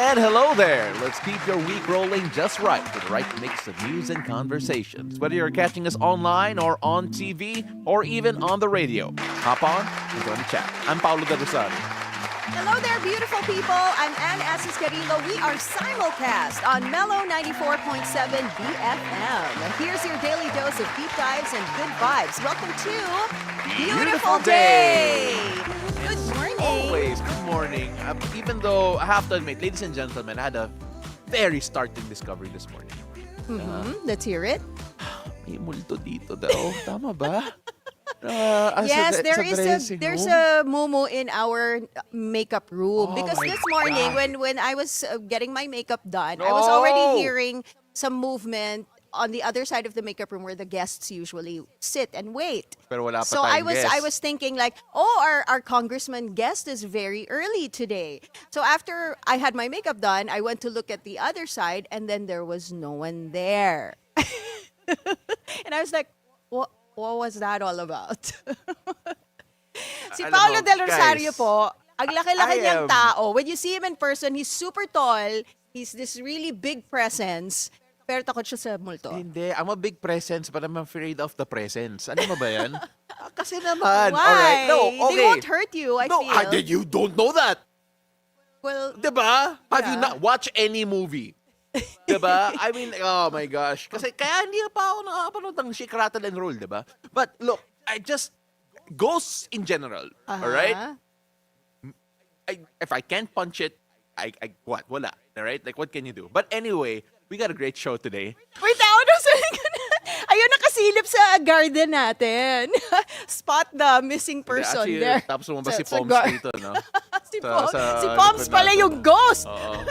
And hello there! Let's keep your week rolling just right with the right mix of news and conversations. Whether you're catching us online or on TV or even on the radio, hop on and join the chat. I'm Paolo de Rosario. Hello there, beautiful people. I'm Asis-Carilo. We are simulcast on Mellow 94.7 BFM. Here's your daily dose of deep dives and good vibes. Welcome to Beautiful Day. Good morning. Always, good morning. Even though I have to admit, ladies and gentlemen, I had a very startling discovery this morning. Let's hear it. May multo dito daw. Tama ba? Yes, there's a mumu in our makeup room because this morning when I was getting my makeup done, I was already hearing some movement on the other side of the makeup room where the guests usually sit and wait. Pero wala pa So tayong guest. I was thinking like, our congressman guest is very early today. So after I had my makeup done, I went to look at the other side and then there was no one there. And I was like, what was that all about? Si Alam Paolo mo, del Rosario guys, po, ang laki-laki I niyang am- tao. When you see him in person, he's super tall. He's this really big presence. Pero takot siya sa multo. Hindi, I'm a big presence but I'm afraid of the presence. Ano mo ba yan? Kasi naman. Why? Alright, no, okay. They won't hurt you, I no, feel. you don't know that. Well, Diba? Have you Yeah. not watched any movie? Diba? I mean, oh my gosh. Kasi kaya hindi pa ako nakapanood ng Shake, Rattle, and Roll, diba? But look, ghosts in general, alright? If I can't punch it, what? Wala. Alright? Like, what can you do? But anyway, we got a great show today. wait, ayun, nakasilip sa garden natin. Spot the missing person Actually, there. tapos mo ba si Sa Poms dito, no? Si Sa- Poms, sa si Poms likod pala natin. yung ghost. Oo.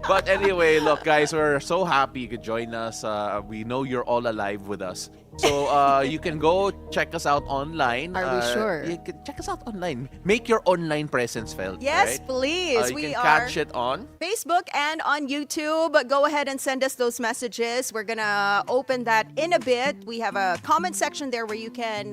But anyway, look guys, we're so happy you could join us. We know you're all alive with us. So you can go check us out online. Are we sure? You can check us out online. Make your online presence felt. Yes, right? please. You We can are catch it on. Facebook and on YouTube. Go ahead and send us those messages. We're gonna open that in a bit. We have a comment section there where you can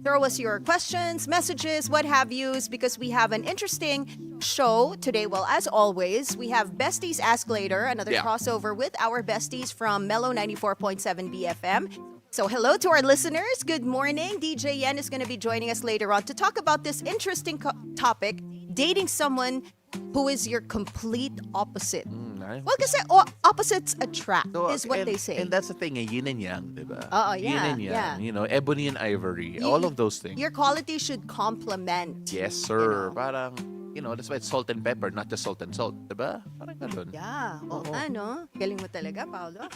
throw us your questions, messages, what have yous, because we have an interesting show today. Well, as always, we have Besties Ask later, another Yeah. crossover with our besties from Mellow 94.7 BFM. So hello to our listeners. Good morning. DJ Yen is going to be joining us later on to talk about this interesting topic, dating someone who is your complete opposite. Nice. Well, kasi opposites attract So, is what and, they say. And that's the thing, yin and yang, diba? Oo, Yin yeah, and yang, yeah. you know, ebony and ivory, You- all of those things. Your quality should complement. Yes, sir. Parang, that's why it's salt and pepper, not just salt and salt, diba? Parang ganun. Yeah. Oo. Ano? Galing mo talaga, Paolo.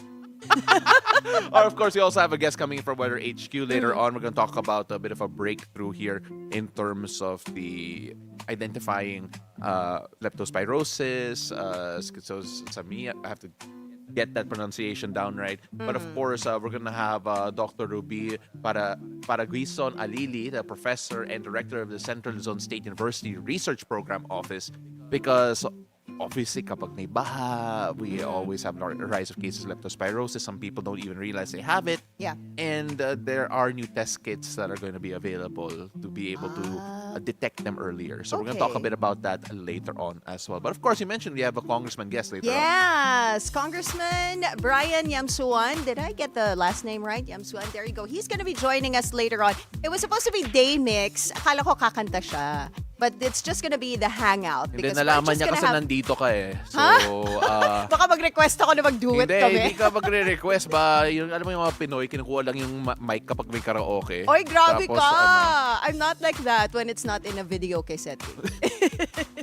Or of course, we also have a guest coming from Weather HQ later on. We're going to talk about a bit of a breakthrough here in terms of the identifying leptospirosis, schizophrenia. I have to get that pronunciation down right. But of course, we're going to have Dr. Ruby Paraguison Alili, the professor and director of the Central Luzon State University Research Program Office, because obviously, kapag may baha, we always have a rise of cases of leptospirosis. Some people don't even realize they have it. Yeah. And there are new test kits that are going to be available to be able to detect them earlier. So we're going to talk a Okay. bit about that later on as well. But of course, you mentioned we have a congressman guest later on. Yes, Congressman Brian Yamsuan. Did I get the last name right? Yamsuan. There you go. He's going to be joining us later on. It was supposed to be day mix. Akala ko kakanta siya. But it's just going to be the hangout. Hindi, because we're nalaman just niya gonna kasi have... nandito ka eh. So, Baka mag-request ako na mag-duet hindi, kami. hindi ka magre-request ba? Yung, alam mo yung mga Pinoy, kinukuha lang yung mic kapag may karaoke. Oy, grabe Tapos, ka! ano, I'm not like that when it's not in a video setting.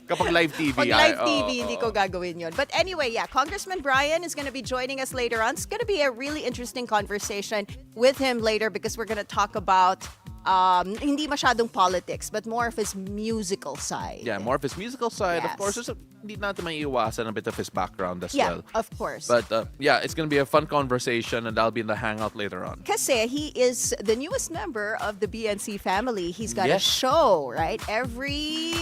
kapag live TV. Pag live oo, TV, hindi oo. ko gagawin yun. But anyway, yeah, Congressman Brian is going to be joining us later on. It's going to be a really interesting conversation with him later because we're going to talk about hindi masyadong politics, but more of his musical side. Yeah, more of his musical side. Yes. Of course, hindi natin maiiwasan a bit of his background as Yeah, well. of course. But yeah, it's going to be a fun conversation and I'll be in the hangout later on. Kasi he is the newest member of the BNC family. He's got a Yes. show, right? Every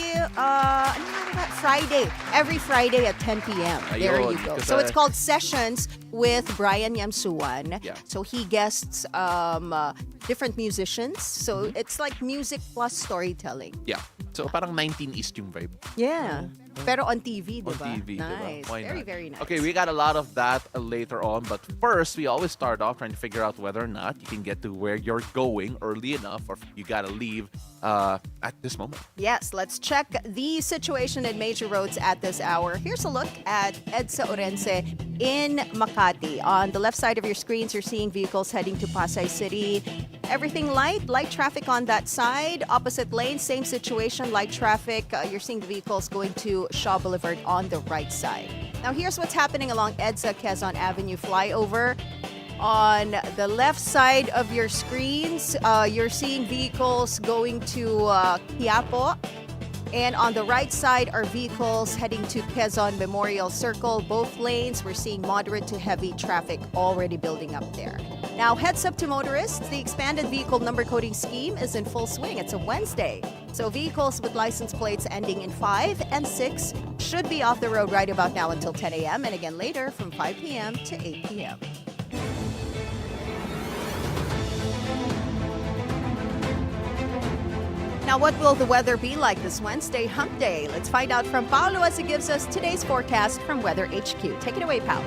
Friday. Every Friday at 10 p.m. There Ayun, you go. kasi- So it's called Sessions with Brian Yamsuan. Yeah. So he guests different musicians. So it's like music plus storytelling. Yeah. So parang 19 East yung vibe. Yeah. Pero on TV, On diba? TV, diba? Nice. Why Very, not? very nice. Okay, we got a lot of that later on, but first, we always start off trying to figure out whether or not you can get to where you're going early enough, or if you gotta leave at this moment. Yes, let's check the situation in major roads at this hour. Here's a look at EDSA Orense in Makati. On the left side of your screens, you're seeing vehicles heading to Pasay City. Everything light traffic on that side. Opposite lane, same situation, light traffic. You're seeing the vehicles going to Shaw Boulevard on the right side. Now, here's what's happening along EDSA Quezon Avenue flyover. On the left side of your screens, you're seeing vehicles going to Quiapo. And on the right side are vehicles heading to Quezon Memorial Circle. Both lanes, we're seeing moderate to heavy traffic already building up there. Now, heads up to motorists. The expanded vehicle number coding scheme is in full swing. It's a Wednesday. So vehicles with license plates ending in 5 and 6 should be off the road right about now until 10 a.m. and again later from 5 p.m. to 8 p.m. Now, what will the weather be like this Wednesday, Hump Day? Let's find out from Paolo as he gives us today's forecast from Weather HQ. Take it away, Paolo.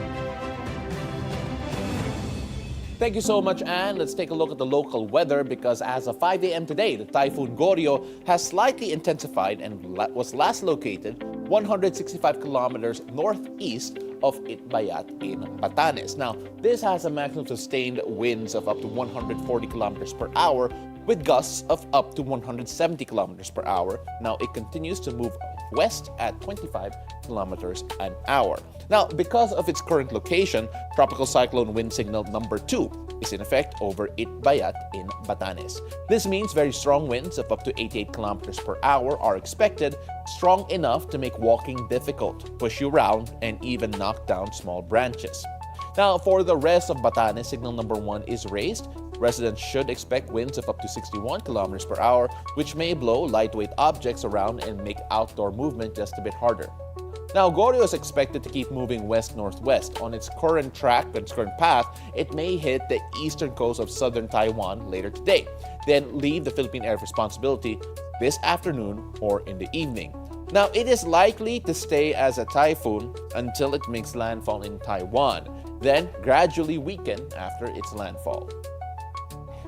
Thank you so much, Anne. Let's take a look at the local weather because as of 5 a.m. today, the Typhoon Goryo has slightly intensified and was last located 165 kilometers northeast of Itbayat in Batanes. Now, this has a maximum sustained winds of up to 140 kilometers per hour with gusts of up to 170 kilometers per hour. Now, it continues to move west at 25 kilometers an hour. Now, because of its current location, Tropical Cyclone Wind Signal number 2 is in effect over Itbayat in Batanes. This means very strong winds of up to 88 kilometers per hour are expected, strong enough to make walking difficult, push you around, and even knock down small branches. Now, for the rest of Batanes, signal number 1 is raised. Residents should expect winds of up to 61 kilometers per hour, which may blow lightweight objects around and make outdoor movement just a bit harder. Now, Goryo is expected to keep moving west-northwest. On its current track and its current path, it may hit the eastern coast of southern Taiwan later today, then leave the Philippine Air Responsibility this afternoon or in the evening. Now, it is likely to stay as a typhoon until it makes landfall in Taiwan, then gradually weaken after its landfall.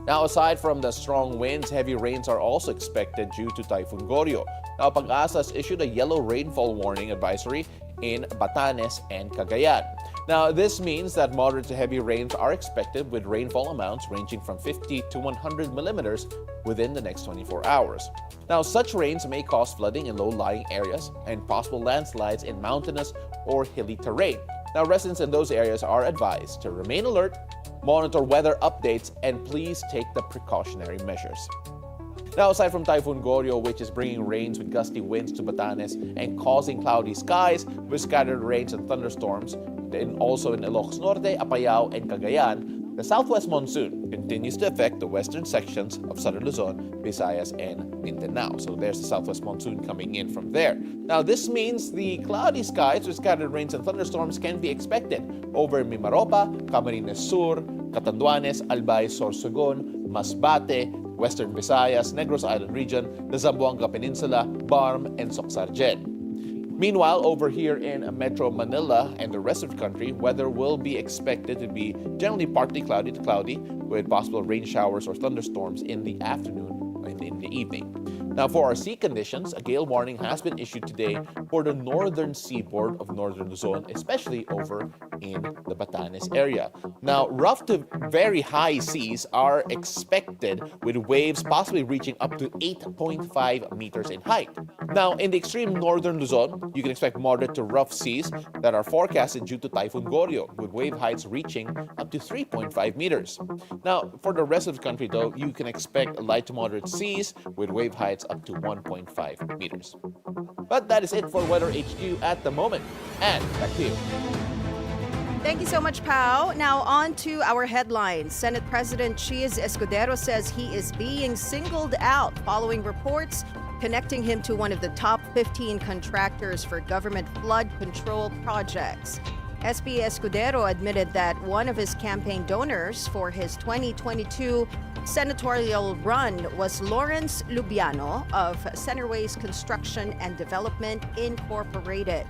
Now, aside from the strong winds, heavy rains are also expected due to Typhoon Goryo. Now, Pag-asa has issued a yellow rainfall warning advisory in Batanes and Cagayan. Now, this means that moderate to heavy rains are expected with rainfall amounts ranging from 50 to 100 millimeters within the next 24 hours. Now, such rains may cause flooding in low-lying areas and possible landslides in mountainous or hilly terrain. Now, residents in those areas are advised to remain alert, monitor weather updates, and please take the precautionary measures. Now, aside from Typhoon Goryo, which is bringing rains with gusty winds to Batanes and causing cloudy skies with scattered rains and thunderstorms, then also in Ilocos Norte, Apayao, and Cagayan, the southwest monsoon continues to affect the western sections of southern Luzon, Visayas, and Mindanao. So there's the southwest monsoon coming in from there. Now, this means the cloudy skies with scattered rains and thunderstorms can be expected over Mimaropa, Camarines Sur, Catanduanes, Albay, Sorsogon, Masbate, Western Visayas, Negros Island region, the Zamboanga Peninsula, Barm, and Soxargen. Meanwhile, over here in Metro Manila and the rest of the country, weather will be expected to be generally partly cloudy to cloudy with possible rain showers or thunderstorms in the afternoon and in the evening. Now, for our sea conditions, a gale warning has been issued today for the northern seaboard of northern Luzon, especially over in the Batanes area. Now, rough to very high seas are expected with waves possibly reaching up to 8.5 meters in height. Now, in the extreme northern Luzon, you can expect moderate to rough seas that are forecasted due to Typhoon Goryo, with wave heights reaching up to 3.5 meters. Now, for the rest of the country, though, you can expect light to moderate seas with wave heights up to 1.5 meters. But that is it for Weather HQ at the moment. And back to you. Thank you so much, Pao. Now on to our headlines. Senate President Cheese Escudero says he is being singled out following reports connecting him to one of the top 15 contractors for government flood control projects. SP Escudero admitted that one of his campaign donors for his 2022 senatorial run was Lawrence Lubiano of Centerways Construction and Development Incorporated.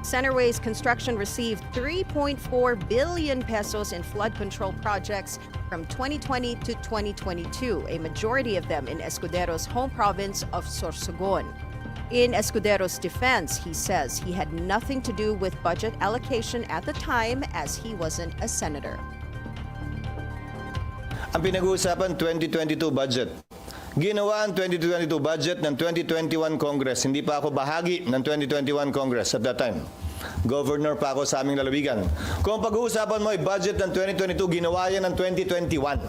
Centerways Construction received 3.4 billion pesos in flood control projects from 2020 to 2022, a majority of them in Escudero's home province of Sorsogon. In Escudero's defense, he says he had nothing to do with budget allocation at the time as he wasn't a senator. Ang pinag-uusapan, 2022 budget. Ginawa ang 2022 budget ng 2021 Congress. Hindi pa ako bahagi ng 2021 Congress at that time. Governor pa ako sa aming lalawigan. Kung pag-uusapan mo ay budget ng 2022, ginawa yan ng 2021.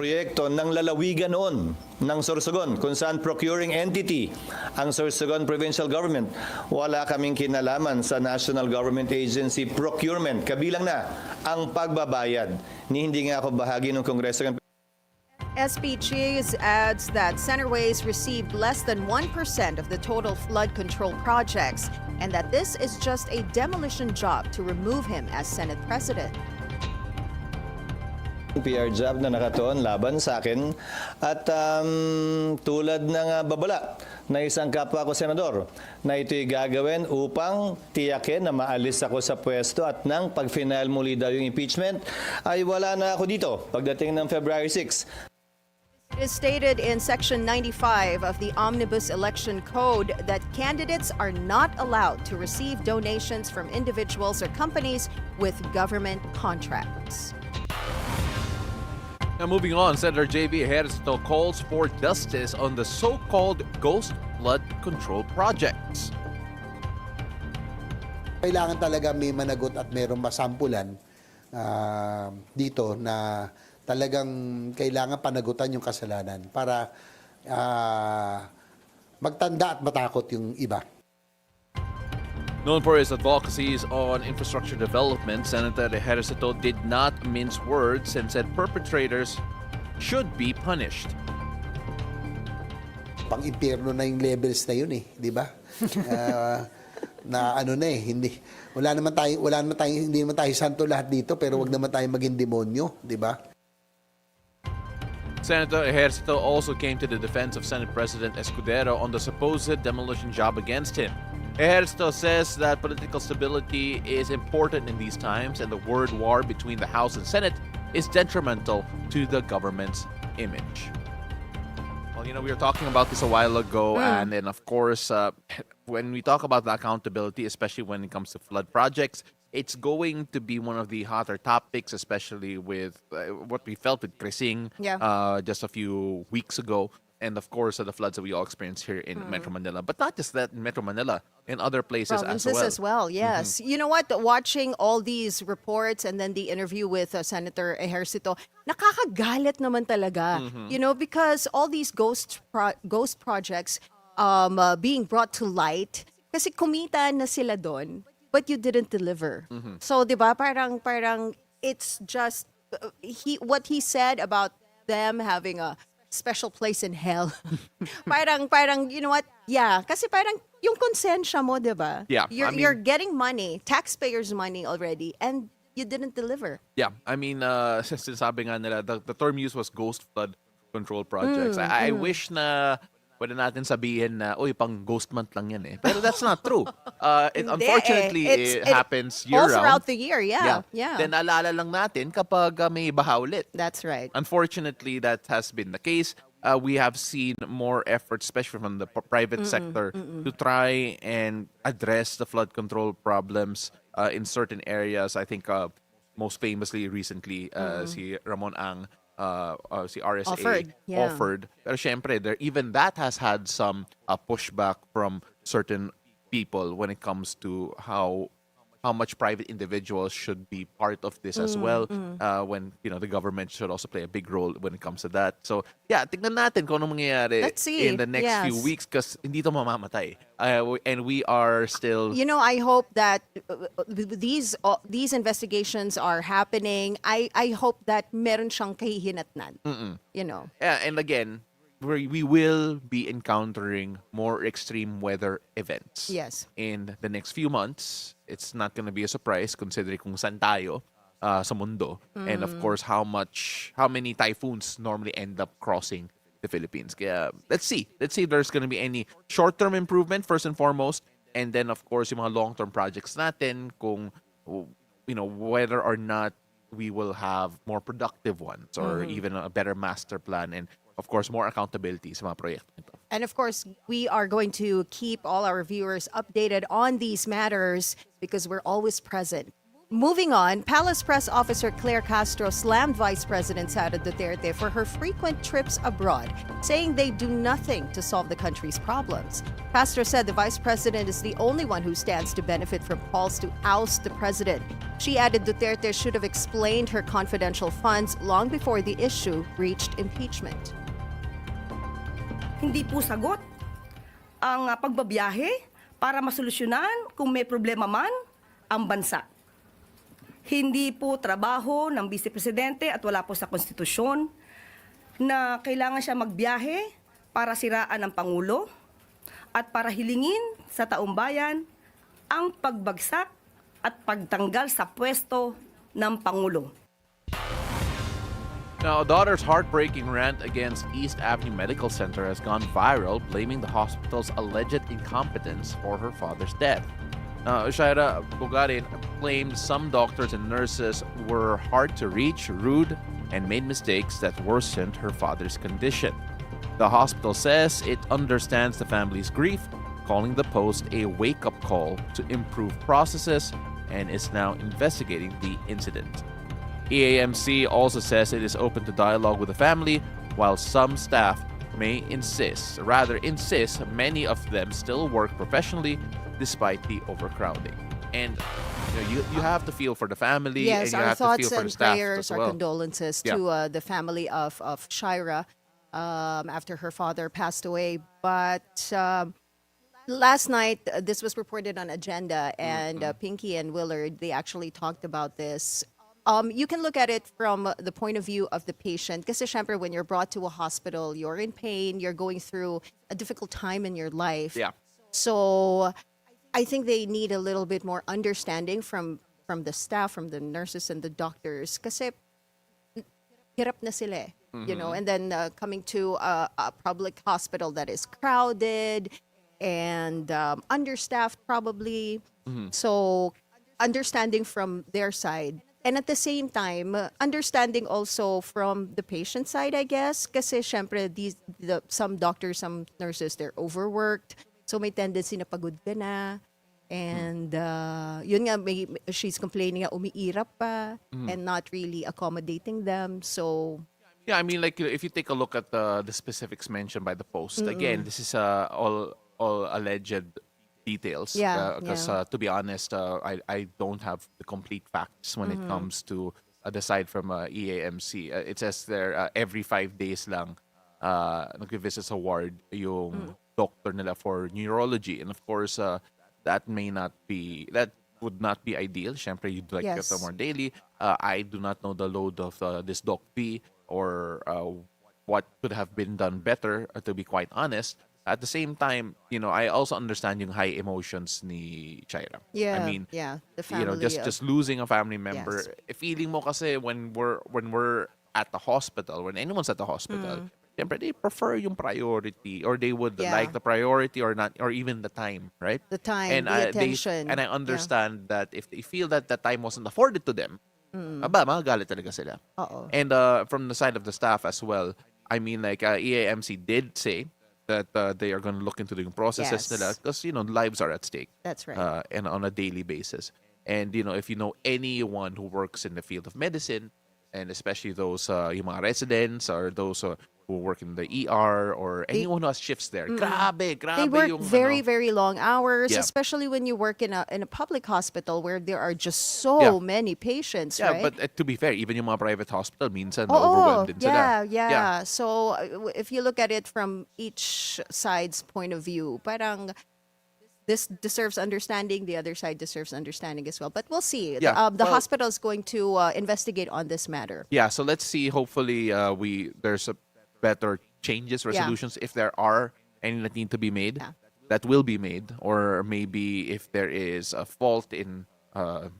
Proyekto ng lalawigan noon ng Sorsogon kung saan procuring entity ang Sorsogon Provincial Government. Wala kaming kinalaman sa National Government Agency procurement. Kabilang na ang pagbabayad. Hindi nga ako bahagi ng Kongreso. SB Cheese adds that Centerways received less than 1% of the total flood control projects and that this is just a demolition job to remove him as Senate President. PR job na nakatuon laban sa akin at tulad ng babala na isang kapwa ko senador na ito'y gagawin upang tiyakin na maalis ako sa pwesto at nang pag-final muli daw yung impeachment ay wala na ako dito pagdating ng February 6. It is stated in Section 95 of the Omnibus Election Code that candidates are not allowed to receive donations from individuals or companies with government contracts. Now moving on, Senator J.B. Ejercito calls for justice on the so-called ghost flood control projects. Kailangan talaga may managot at mayroong masampulan dito na talagang kailangan panagutan yung kasalanan para magtanda at matakot yung iba. Known for his advocacies on infrastructure development, Senator Ejercito did not mince words and said perpetrators should be punished. Pang-impyerno na yung levels na yun di ba? Na ano na hindi naman tayo santo lahat dito pero wag naman tayo maging demonyo, di ba? Senator Ejercito also came to the defense of Senate President Escudero on the supposed demolition job against him. Ejercito says that political stability is important in these times and the word war between the House and Senate is detrimental to the government's image. Well, we were talking about this a while ago, and then, of course, when we talk about the accountability, especially when it comes to flood projects, it's going to be one of the hotter topics, especially with what we felt with Crising just a few weeks ago. And of course, the floods that we all experience here in Metro Manila. But not just that in Metro Manila, in other places Provinces as well. Yes. You know what? Watching all these reports and then the interview with Senator Ejercito, nakakagalit naman talaga. Because all these ghost projects being brought to light, kasi kumita na sila doon, but you didn't deliver. So, di ba, parang it's just, what he said about them having a special place in hell. parang, you know what? Yeah, kasi parang yung konsensya mo, di ba? Yeah, You're getting money, taxpayers' money already, and you didn't deliver. Yeah, I mean, sinasabi nga nila, the term used was ghost flood control projects. I wish na pwede natin sabihin na, pang ghost month lang yan eh. Pero that's not true. Unfortunately, it happens all year-round. throughout the year, yeah. Then alala lang natin kapag may baha ulit. That's right. Unfortunately, that has been the case. We have seen more efforts, especially from the private sector, to try and address the flood control problems in certain areas. I think most famously recently, si Ramon Ang, si RSA offered. Pero syempre, even that has had some pushback from certain people when it comes to how much private individuals should be part of this as well. When the government should also play a big role when it comes to that. So yeah, tignan natin kung anong mangyayari in the next few weeks because hindi to mamamatay. And we are still. I hope that these investigations are happening. I hope that meron siyang kahihinatnan. Yeah, and again, we will be encountering more extreme weather events. Yes. In the next few months. It's not going to be a surprise considering kung saan tayo sa mundo. And of course, how many typhoons normally end up crossing the Philippines. Kaya let's see. Let's see if there's going to be any short-term improvement first and foremost. And then of course, yung mga long-term projects natin kung whether or not we will have more productive ones or even a better master plan and of course more accountability sa mga proyekto nito. And of course, we are going to keep all our viewers updated on these matters because we're always present. Moving on, Palace Press Officer Claire Castro slammed Vice President Sara Duterte for her frequent trips abroad, saying they do nothing to solve the country's problems. Castro said the Vice President is the only one who stands to benefit from calls to oust the President. She added Duterte should have explained her confidential funds long before the issue reached impeachment. Hindi po sagot ang pagbabiyahe para masolusyonan kung may problema man ang bansa. Hindi po trabaho ng Vice Presidente at wala po sa konstitusyon na kailangan siya magbiyahe para siraan ang Pangulo at para hilingin sa taong bayan ang pagbagsak at pagtanggal sa pwesto ng Pangulo. Now, a daughter's heartbreaking rant against East Avenue Medical Center has gone viral, blaming the hospital's alleged incompetence for her father's death. Shaira Bugarin claimed some doctors and nurses were hard to reach, rude, and made mistakes that worsened her father's condition. The hospital says it understands the family's grief, calling the post a wake-up call to improve processes, and is now investigating the incident. EAMC also says it is open to dialogue with the family, while some staff may insist, many of them still work professionally despite the overcrowding. And you have to feel for the family, Yes, and you our have to feel thoughts for the and staff prayers, as our well. condolences Yeah. to the family of Shira after her father passed away. But last night, this was reported on Agenda, and Pinky and Willard, they actually talked about this. You can look at it from the point of view of the patient. Kasi syempre, when you're brought to a hospital, you're in pain, you're going through a difficult time in your life. Yeah. So I think they need a little bit more understanding from the staff, from the nurses and the doctors. Kasi hirap na sila, and then coming to a public hospital that is crowded and understaffed probably. So understanding from their side. And at the same time, understanding also from the patient side, I guess. Kasi syempre, some doctors, some nurses, they're overworked. So may tendency na pagod ka na. And yun nga, she's complaining na umiirap pa and not really accommodating them. So Yeah, I mean, like if you take a look at the specifics mentioned by the post, again, this is all alleged details. Yeah, Because to be honest, I don't have the complete facts when it comes to the side from EAMC. It says there every 5 days lang nag-visit sa ward yung doctor nila for neurology, and of course that would not be ideal. Syempre, you'd like to get Yes. them more daily. I do not know the load of this Doc P or what could have been done better, to be quite honest. At the same time, I also understand yung high emotions ni Chaira. yeah, I mean, yeah, the family. just losing a family member. Yes. Feeling mo kasi when we're at the hospital, when anyone's at the hospital, syempre they prefer yung priority, or they would Yeah. like the priority or not, or even the time, right? The time, and the attention. and I understand that if they feel that the time wasn't afforded to them, magagalit talaga sila. Oo. And from the side of the staff as well, I mean, like EAMC did say that they are going to look into the processes Yes. nila, because lives are at stake. That's right. And on a daily basis. And if you know anyone who works in the field of medicine, and especially those yung mga residents or those who work in the ER or anyone who has shifts there, grabe They work yung very, very long hours, Yeah. especially when you work in a public hospital where there are just so many patients, Yeah, right? but to be fair, even yung mga private hospital, minsan Oo, overwhelmed din sila. yeah. So if you look at it from each side's point of view, parang this deserves understanding, the other side deserves understanding as well. But we'll see. Yeah, The well- hospital is going to investigate on this matter. Yeah, so let's see. Hopefully, there's a better changes, resolutions, if there are any that need to be made, that will be made. Or maybe if there is a fault in a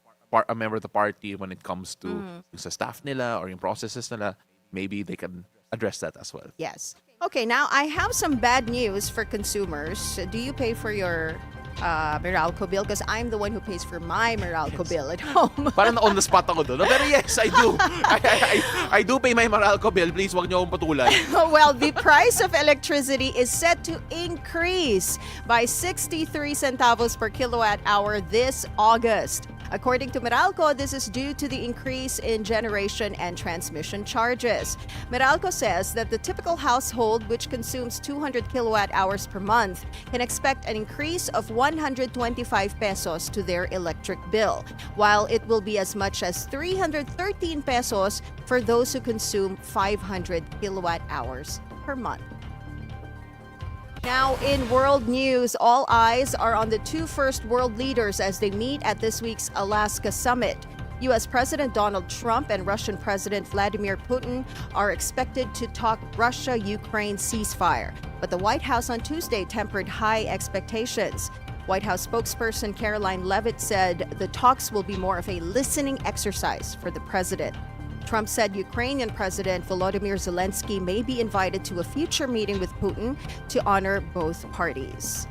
member of the party when it comes to sa staff nila or yung processes nila, maybe they can address that as well. Yes. Okay, now I have some bad news for consumers. Do you pay for your Meralco bill? Because I'm the one who pays for my Meralco bill at home. Parang on the spot ako doon. Pero yes, I do. I do pay my Meralco bill. Please, wag niyo akong patulan. Well, the price of electricity is set to increase by 63 centavos per kilowatt hour this August. According to Meralco, this is due to the increase in generation and transmission charges. Meralco says that the typical household, which consumes 200 kilowatt hours per month, can expect an increase of 125 pesos to their electric bill, while it will be as much as 313 pesos for those who consume 500 kilowatt hours per month. Now, in world news, all eyes are on the two first world leaders as they meet at this week's Alaska summit. U.S. President Donald Trump and Russian President Vladimir Putin are expected to talk Russia-Ukraine ceasefire. But the White House on Tuesday tempered high expectations. White House spokesperson Caroline Leavitt said the talks will be more of a listening exercise for the president. Trump said Ukrainian President Volodymyr Zelensky may be invited to a future meeting with Putin to honor both parties.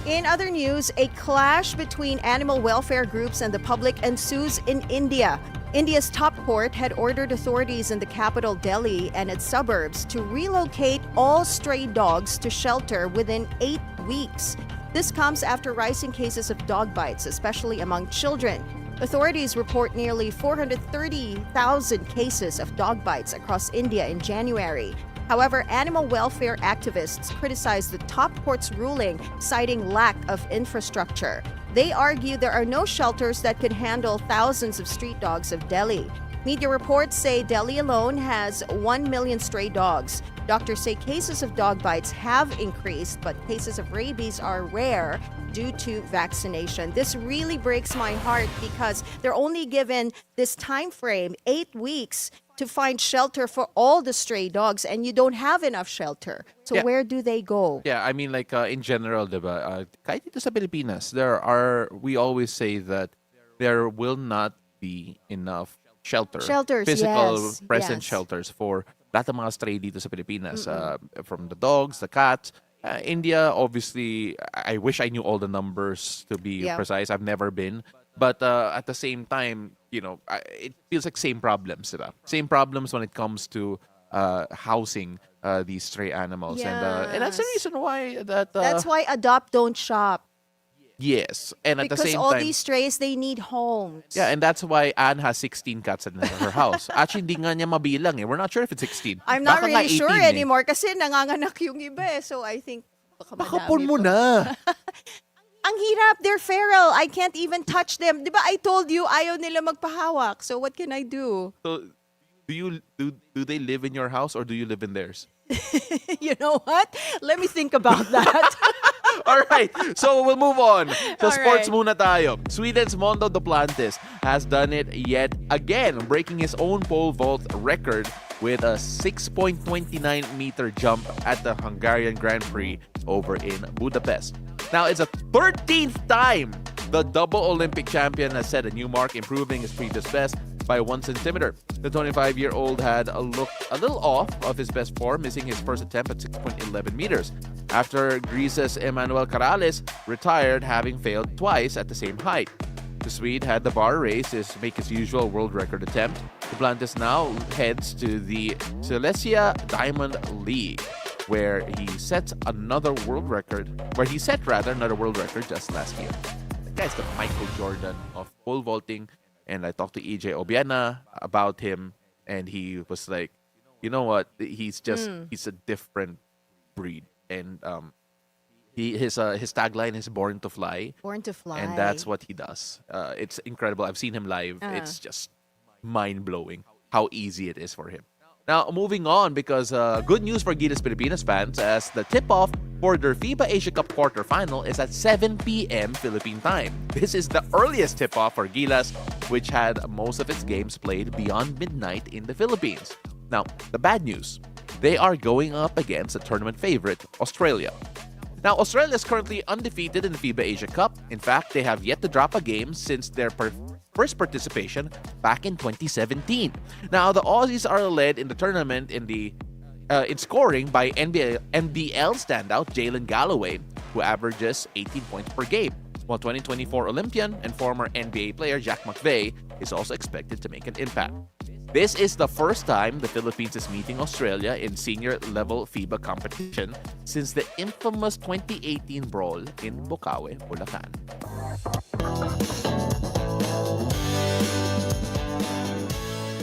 In other news, a clash between animal welfare groups and the public ensues in India. India's top court had ordered authorities in the capital Delhi and its suburbs to relocate all stray dogs to shelter within 8 weeks. This comes after rising cases of dog bites, especially among children. Authorities report nearly 430,000 cases of dog bites across India in January. However, animal welfare activists criticized the top court's ruling, citing lack of infrastructure. They argue there are no shelters that could handle thousands of street dogs of Delhi. Media reports say Delhi alone has 1 million stray dogs. Doctors say cases of dog bites have increased, but cases of rabies are rare due to vaccination. This really breaks my heart because they're only given this time frame, 8 weeks, to find shelter for all the stray dogs, and you don't have enough shelter. So where do they go? Yeah, I mean, like in general, diba? Kahit dito sa Pilipinas, we always say that there will not be enough Shelters, physical yes, present yes. shelters for lahat ng mga stray dito sa Pilipinas. From the dogs, the cats. India, obviously, I wish I knew all the numbers to be precise. I've never been. But at the same time, it feels like same problems. Diba? Same problems when it comes to housing these stray animals. And that's the reason why That's why adopt, don't shop. Yes. And at the Because same all time, these strays, they need homes. yeah, and that's why Anne has 16 cats in her house. Actually, hindi nga niya mabilang eh. We're not sure if it's 16. I'm not Baka nga really sure 18 eh. anymore kasi nanganganak yung iba eh. So I think baka Baka madami pun mo pa. na. Ang hirap, they're feral. I can't even touch them. Di ba I told you ayaw nila magpahawak. So what can I do? So, do they live in your house or do you live in theirs? You know what? Let me think about that. All right, so we'll move on. So All sports right. muna tayo. Sweden's Mondo Duplantis has done it yet again, breaking his own pole vault record with a 6.29-meter jump at the Hungarian Grand Prix over in Budapest. Now, it's the 13th time the double Olympic champion has set a new mark, improving his previous best by 1 centimeter. The 25-year-old had looked a little off of his best form, missing his first attempt at 6.11 meters. After Greece's Emmanuel Karales retired, having failed twice at the same height. The Swede had the bar raised to make his usual world record attempt. Duplantis now heads to the Silesia Diamond League, where he set another world record just last year. The guy's the Michael Jordan of pole vaulting. And I talked to EJ Obiena about him, and he was like, you know what? He's a different breed. And his tagline is "Born to Fly." Born to fly. And that's what he does. It's incredible. I've seen him live. It's just mind-blowing how easy it is for him. Now, moving on, because good news for Gilas Pilipinas fans, as the tip-off for their FIBA Asia Cup quarterfinal is at 7 p.m. Philippine time. This is the earliest tip-off for Gilas, which had most of its games played beyond midnight in the Philippines. Now, the bad news, They are going up against a tournament favorite, Australia. Now, Australia is currently undefeated in the FIBA Asia Cup. In fact, they have yet to drop a game since their first participation back in 2017. Now, the Aussies are led in the tournament in scoring by NBL standout Jalen Galloway, who averages 18 points per game, while 2024 Olympian and former NBA player Jack McVeigh is also expected to make an impact. This is the first time the Philippines is meeting Australia in senior-level FIBA competition since the infamous 2018 brawl in Bocaue, Bulacan.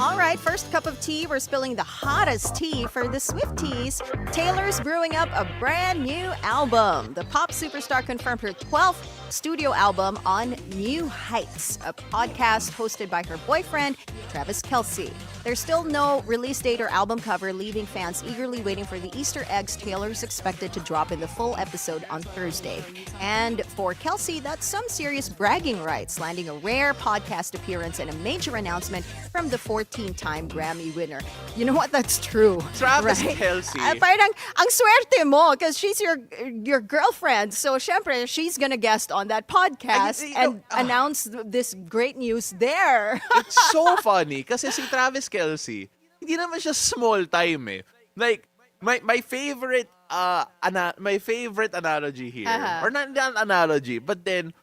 All right, first cup of tea. We're spilling the hottest tea for the Swifties. Taylor's brewing up a brand new album. The pop superstar confirmed her 12th studio album on New Heights, a podcast hosted by her boyfriend, Travis Kelce. There's still no release date or album cover, leaving fans eagerly waiting for the Easter eggs Taylor's expected to drop in the full episode on Thursday. And for Kelce, that's some serious bragging rights, landing a rare podcast appearance and a major announcement from the 14-time Grammy winner. You know what? That's true. Travis right? Kelce. Parang ang swerte mo because she's your girlfriend. So, syempre, she's gonna guest on that podcast and announce this great news there. It's so funny kasi si Travis Kelce, hindi naman siya small time eh. Like, my favorite my favorite analogy here, or not an analogy, but then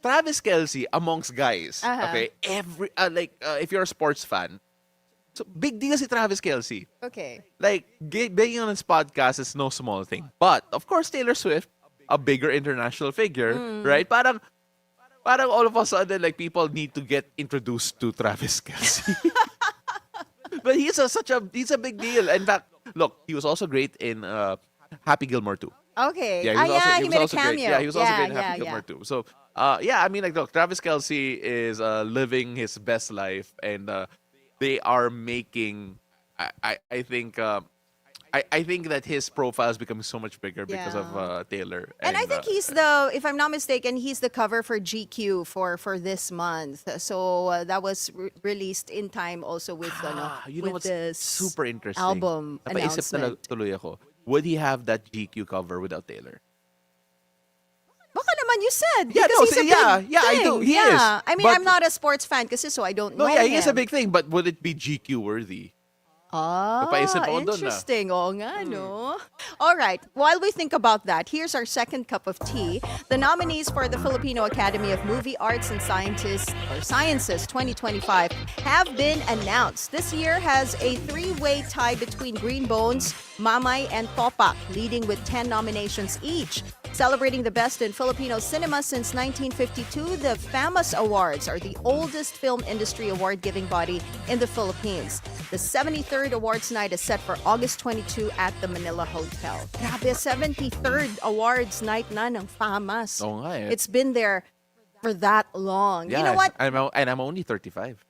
Travis Kelce amongst guys, okay, if you're a sports fan, so big deal si Travis Kelce. Okay. Like, being on his podcast is no small thing. But, of course, Taylor Swift, a bigger international figure, right? Parang all of a sudden, like, people need to get introduced to Travis Kelce. But he's a big deal. In fact, look, he was also great in Happy Gilmore 2. Okay. Yeah, he made a also great. cameo. Yeah, he was also great in Happy Gilmore 2. So, I mean, like, look, Travis Kelce is living his best life, and they are making. I think that his profile is becoming so much bigger because of Taylor. And I think he's the, if I'm not mistaken, he's the cover for GQ for this month. So that was released in time also with you know with what's this super interesting? album Napaisip na announcement. tuloy ako. Would he have that GQ cover without Taylor? Baka naman you said. Yeah, because no, he's a big yeah, I thing. do. He yeah. is. I mean, But- I'm not a sports fan kasi so I don't know No, yeah, he is a him. big thing, but would it be GQ worthy? Napaisip ako dun, Interesting. Oo nga, no? All right. While we think about that, here's our second cup of tea. The nominees for the Filipino Academy of Movie Arts and Sciences 2025 have been announced. This year has a three-way tie between Green Bones, Mamay, and Topak, leading with 10 nominations each. Celebrating the best in Filipino cinema since 1952, the FAMAS Awards are the oldest film industry award-giving body in the Philippines. The 73rd Awards Night is set for August 22 at the Manila Hotel. Grabe, 73rd Awards Night na ng FAMAS. Oo nga eh. It's been there for that long. Yeah, You know what? I'm only 35.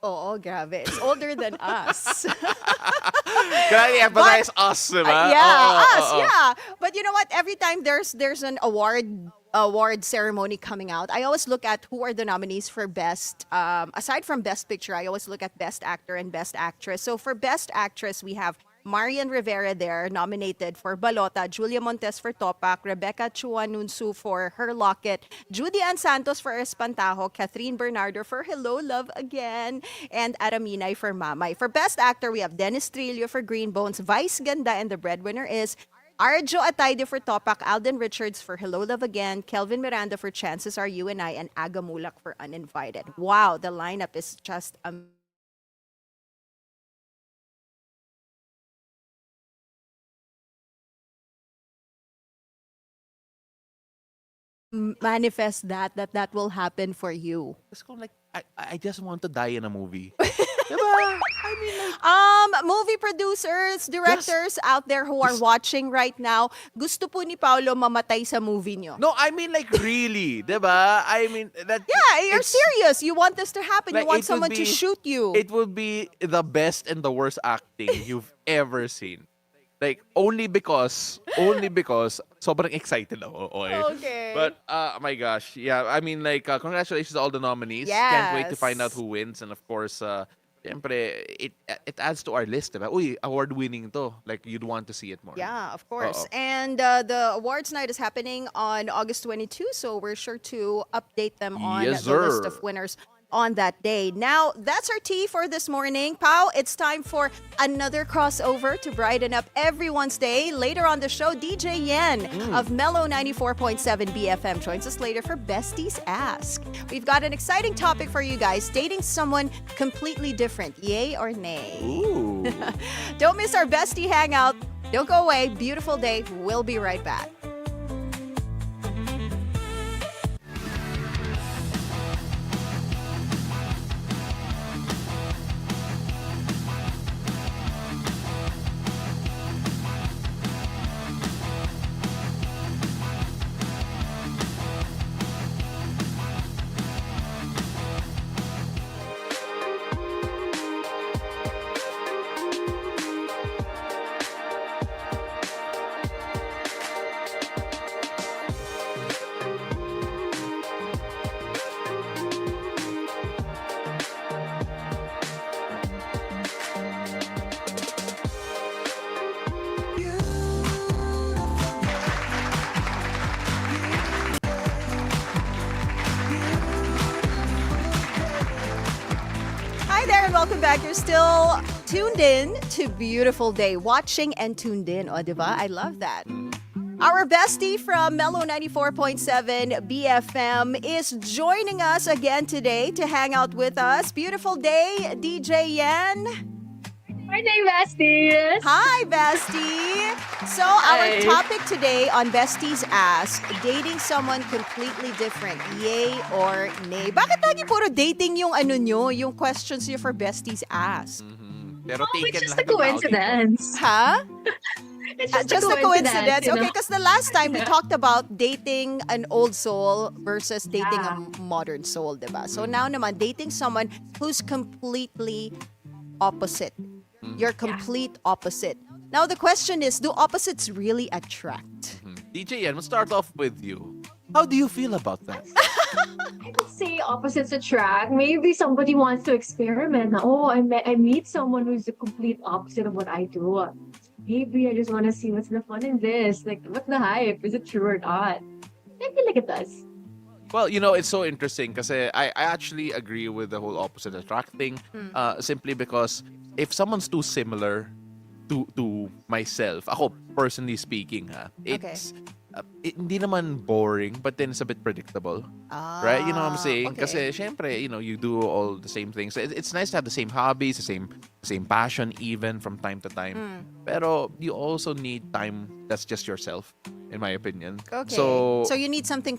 Oo, grabe. It's older than us. Can I emphasize us, diba? Yeah. But you know what? Every time there's an award ceremony coming out, I always look at who are the nominees for best. Aside from Best Picture, I always look at Best Actor and Best Actress. So for Best Actress, we have Marian Rivera there, nominated for Balota, Julia Montes for Topak, Rebecca Chuanunsu for Her Locket, Judy Ann Santos for Espantajo, Catherine Bernardo for Hello, Love Again, and Araminay for Mamay. For Best Actor, we have Dennis Trillo for Green Bones, Vice Ganda, and the breadwinner is Arjo Atayde for Topak, Alden Richards for Hello, Love Again, Kelvin Miranda for Chances Are You and I, and Aga Mulak for Uninvited. Wow, the lineup is just manifest that will happen for you. It's kind of like, I just want to die in a movie. Diba? I mean, like, Movie producers, directors out there who are watching right now, gusto po ni Paolo mamatay sa movie nyo. no, I mean, like, really, diba? I mean, that. Yeah, you're it's- serious. You want this to happen. like, You want it would someone to be- shoot you. It would be the best and the worst acting you've ever seen. Like, only because sobrang excited ako. Okay. But, my gosh. Yeah, I mean, like, congratulations to all the nominees. Can't wait to find out Yes. who wins. And, of course, syempre, it adds to our list, diba? Uy, award-winning to. Like, you'd want to see it more. Yeah, of course. Oo. And the awards night is happening on August 22, so we're sure to update them on Yes, the list sir. of winners on that day. Now, that's our tea for this morning. Pao, it's time for another crossover to brighten up everyone's day. Later on the show, DJ Yen of Mellow 94.7 BFM joins us later for Besties Ask. We've got an exciting topic for you guys, dating someone completely different, yay or nay? Ooh. Don't miss our bestie hangout. Don't go away. Beautiful day. We'll be right back. Hi there and welcome back. You're still tuned in to Beautiful Day. Watching and tuned in. O, diba? I love that. Our bestie from Mellow 94.7 BFM is joining us again today to hang out with us. Beautiful day, DJ Yen. Morning, besties! Hi, bestie! So, our topic today on Besties Ask, dating someone completely different, yay or nay? Bakit lagi puro dating yung ano nyo, yung questions nyo for Besties Ask? Pero Oh, taken it's just lahat a ng tao dito. coincidence. Ha? It's Just a coincidence. you know? Okay, because the last time we talked about dating an old soul versus dating a modern soul, diba? So now naman, dating someone who's completely opposite. You're complete opposite. Now the question is, do opposites really attract? DJ Yan, let's start off with you. How do you feel about that? I would say opposites attract. Maybe somebody wants to experiment. Oh, I meet someone who's the complete opposite of what I do. Maybe I just want to see what's the fun in this. Like, what's the hype? Is it true or not? I feel like it does. Well, you know, it's so interesting kasi I actually agree with the whole opposite attract thing simply because if someone's too similar to myself, ako personally speaking, it's hindi naman boring, but then it's a bit predictable. Right? You know what I'm saying? Okay. Kasi syempre, you know, you do all the same things. It's nice to have the same hobbies, the same passion even from time to time. Pero you also need time that's just yourself, in my opinion. Okay. So you need something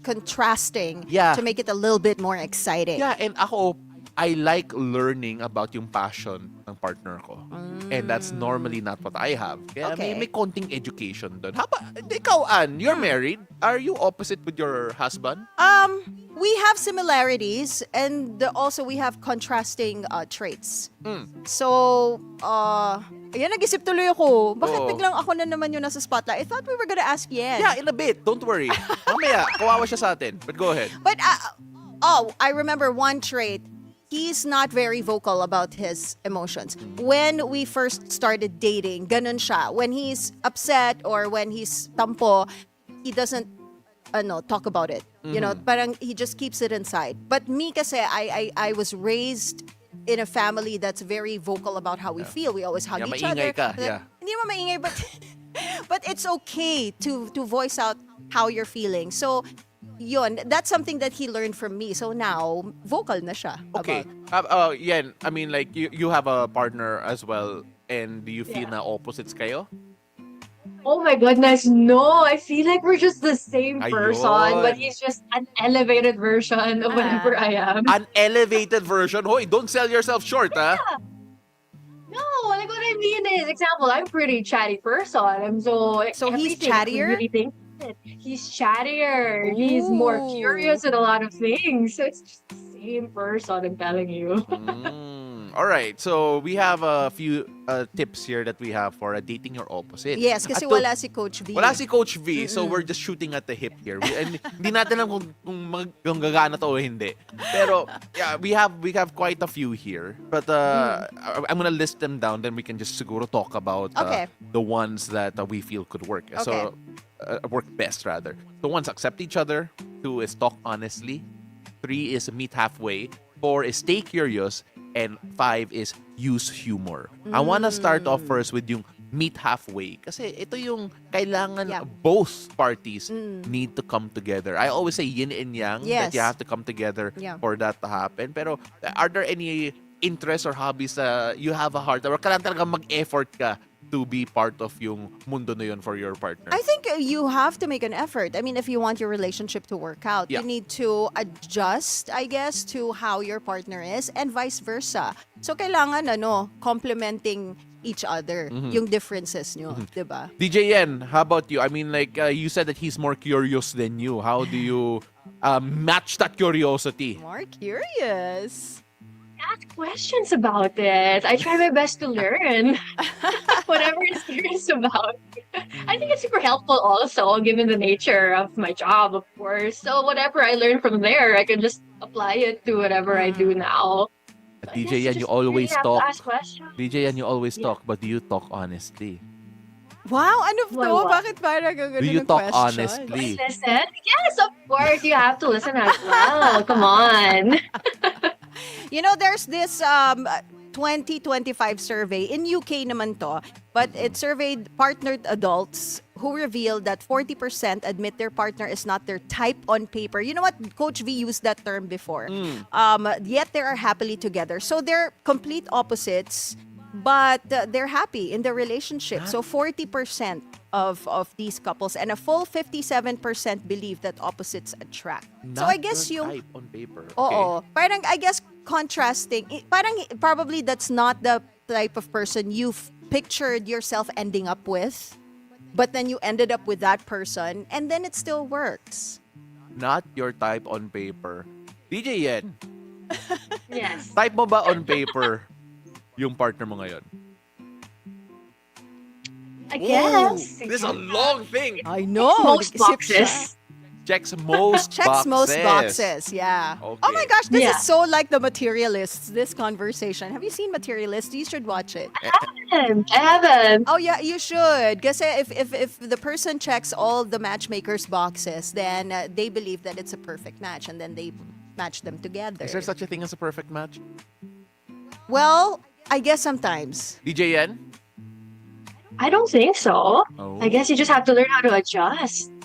contrasting Yeah. to make it a little bit more exciting. yeah, and ako, I like learning about yung passion ng partner ko. And that's normally not what I have. Kaya Okay. may konting education doon. Ikaw, Ann, you're married. Are you opposite with your husband? We have similarities and also we have contrasting traits. So, ayan, nag-isip tuloy ako. Bakit Oo. biglang ako na naman yung nasa spotlight? I thought we were gonna ask Yen. Yeah, in a bit. Don't worry. Mamaya, kawawa siya sa atin. But go ahead. But, I remember one trait. He's not very vocal about his emotions. When we first started dating, ganun siya. When he's upset or when he's tampo, he doesn't talk about it. You know, parang he just keeps it inside. But me kasi, I was raised in a family that's very vocal about how we feel. We always hug Yeah, each other. maingay ka, yeah. Hindi naman maingay, but but it's okay to voice out how you're feeling. So, yun, that's something that he learned from me. So now, vocal na siya. Okay. about- Yen, I mean, like, you have a partner as well. And do you feel na opposites kayo? Oh my goodness, no. I feel like we're just the same person, Ayun. but he's just an elevated version of whatever I am. An elevated version. Hoy, don't sell yourself short, ha? No, like what I mean is, example, I'm a pretty chatty person. I'm so he's everything, chattier? I really think it. He's chattier. He's more curious in a lot of things. So it's just the same person, I'm telling you. All right. So we have a few tips here that we have for dating your opposite. Yes, kasi At to- wala si Coach V. Wala si Coach V, so we're just shooting at the hip here. Hindi natin alam kung gagana to o hindi. Pero yeah, we have quite a few here. But I'm gonna list them down, then we can just siguro talk about Okay. the ones that we feel could work. Okay. So work best rather. So one's accept each other. 2 is talk honestly. 3 is meet halfway. 4 is stay curious. And 5 is use humor. I wanna start off first with yung meet halfway. Kasi ito yung kailangan Yeah. both parties need to come together. I always say yin and yang, that Yes. you have to come together Yeah. for that to happen. Pero are there any interests or hobbies na you have a heart or kailangan talaga mag-effort ka to be part of yung mundo na yun for your partner? I think you have to make an effort. I mean, if you want your relationship to work out, Yeah. you need to adjust, I guess, to how your partner is and vice versa. So, kailangan, complementing each other, yung differences nyo, di ba? DJ Yen, how about you? I mean, like, you said that he's more curious than you. How do you match that curiosity? More curious. Ask questions about it. I try my best to learn whatever he's curious about. I think it's super helpful also, given the nature of my job, of course. So whatever I learn from there, I can just apply it to whatever I do now. At I DJ guess Yen, you just always really have talk. to ask questions. DJ Yen, you always Yeah. talk, but do you talk honestly? Wow, ano to? What? Bakit parang ganun Do you ang talk question? honestly? Listen? Yes, of course. You have to listen as well. Come on. You know, there's this 2025 survey in UK naman to, but it surveyed partnered adults who revealed that 40% admit their partner is not their type on paper. You know what? Coach V used that term before. Yet they are happily together. So they're complete opposites, but they're happy in their relationship. So 40% of these couples and a full 57% believe that opposites attract. So I guess your yung type on paper. Oo. Parang, I guess, contrasting. Parang, probably that's not the type of person you've pictured yourself ending up with. But then you ended up with that person, and then it still works. Not your type on paper. DJ Yen, Yes. type mo ba on paper yung partner mo ngayon? I guess. This is a long thing. I know. Most nag-isip siya. boxes. Checks most Checks boxes. most boxes, yeah. Okay. Oh my gosh, this Yeah. is so like the Materialists, this conversation. Have you seen Materialists? You should watch it. I haven't. Oh yeah, you should. Kasi if the person checks all the matchmakers boxes, then they believe that it's a perfect match, and then they match them together. Is there such a thing as a perfect match? Well, I guess sometimes. DJ Yen? I don't think so. Oh. I guess you just have to learn how to adjust.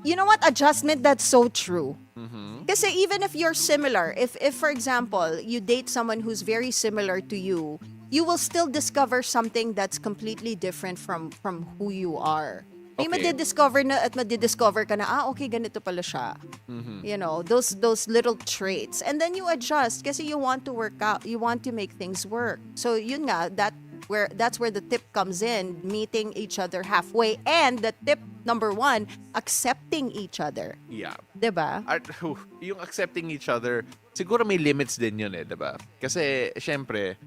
You know what? Adjustment, that's so true. Mm-hmm. Kasi even if you're similar, if for example, you date someone who's very similar to you, you will still discover something that's completely different from who you are. May Okay. madidiscover na at madidiscover ka na, okay, ganito pala siya. Mm-hmm. You know, those little traits. And then you adjust kasi you want to work out, you want to make things work. So yun nga, that's where the tip comes in, meeting each other halfway. And the tip number 1, accepting each other. Yeah. 'Di ba? Yung accepting each other, siguro may limits din yun diba? Kasi, syempre,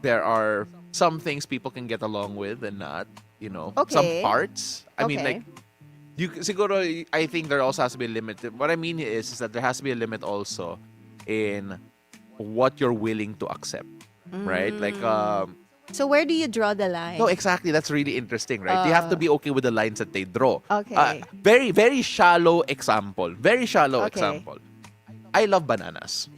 there are some things people can get along with and not, you know. Okay. Some parts. I mean, Okay. like, siguro, I think there also has to be a limit. What I mean is that there has to be a limit also in what you're willing to accept. Right? Like, So where do you draw the line? no, exactly. That's really interesting, right? You have to be okay with the lines that they draw. Okay. Very, very shallow example. Very shallow Okay. example. I love bananas.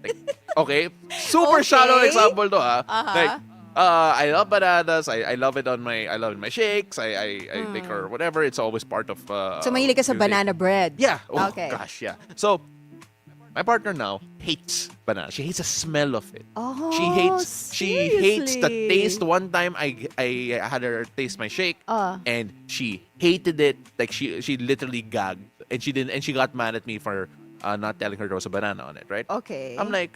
Like, okay? Super Okay. shallow example to Uh-huh. Like, I love bananas. I love it on my shakes. I make or whatever. It's always part of So mahilig ka sa music. banana bread. Yeah. Oh Okay. gosh, yeah. So my partner now hates banana. She hates the smell of it. Oh, She hates the seriously? taste. One time I had her taste my shake and she hated it. Like she literally gagged and she got mad at me for not telling her there was a banana on it, right? Okay. I'm like,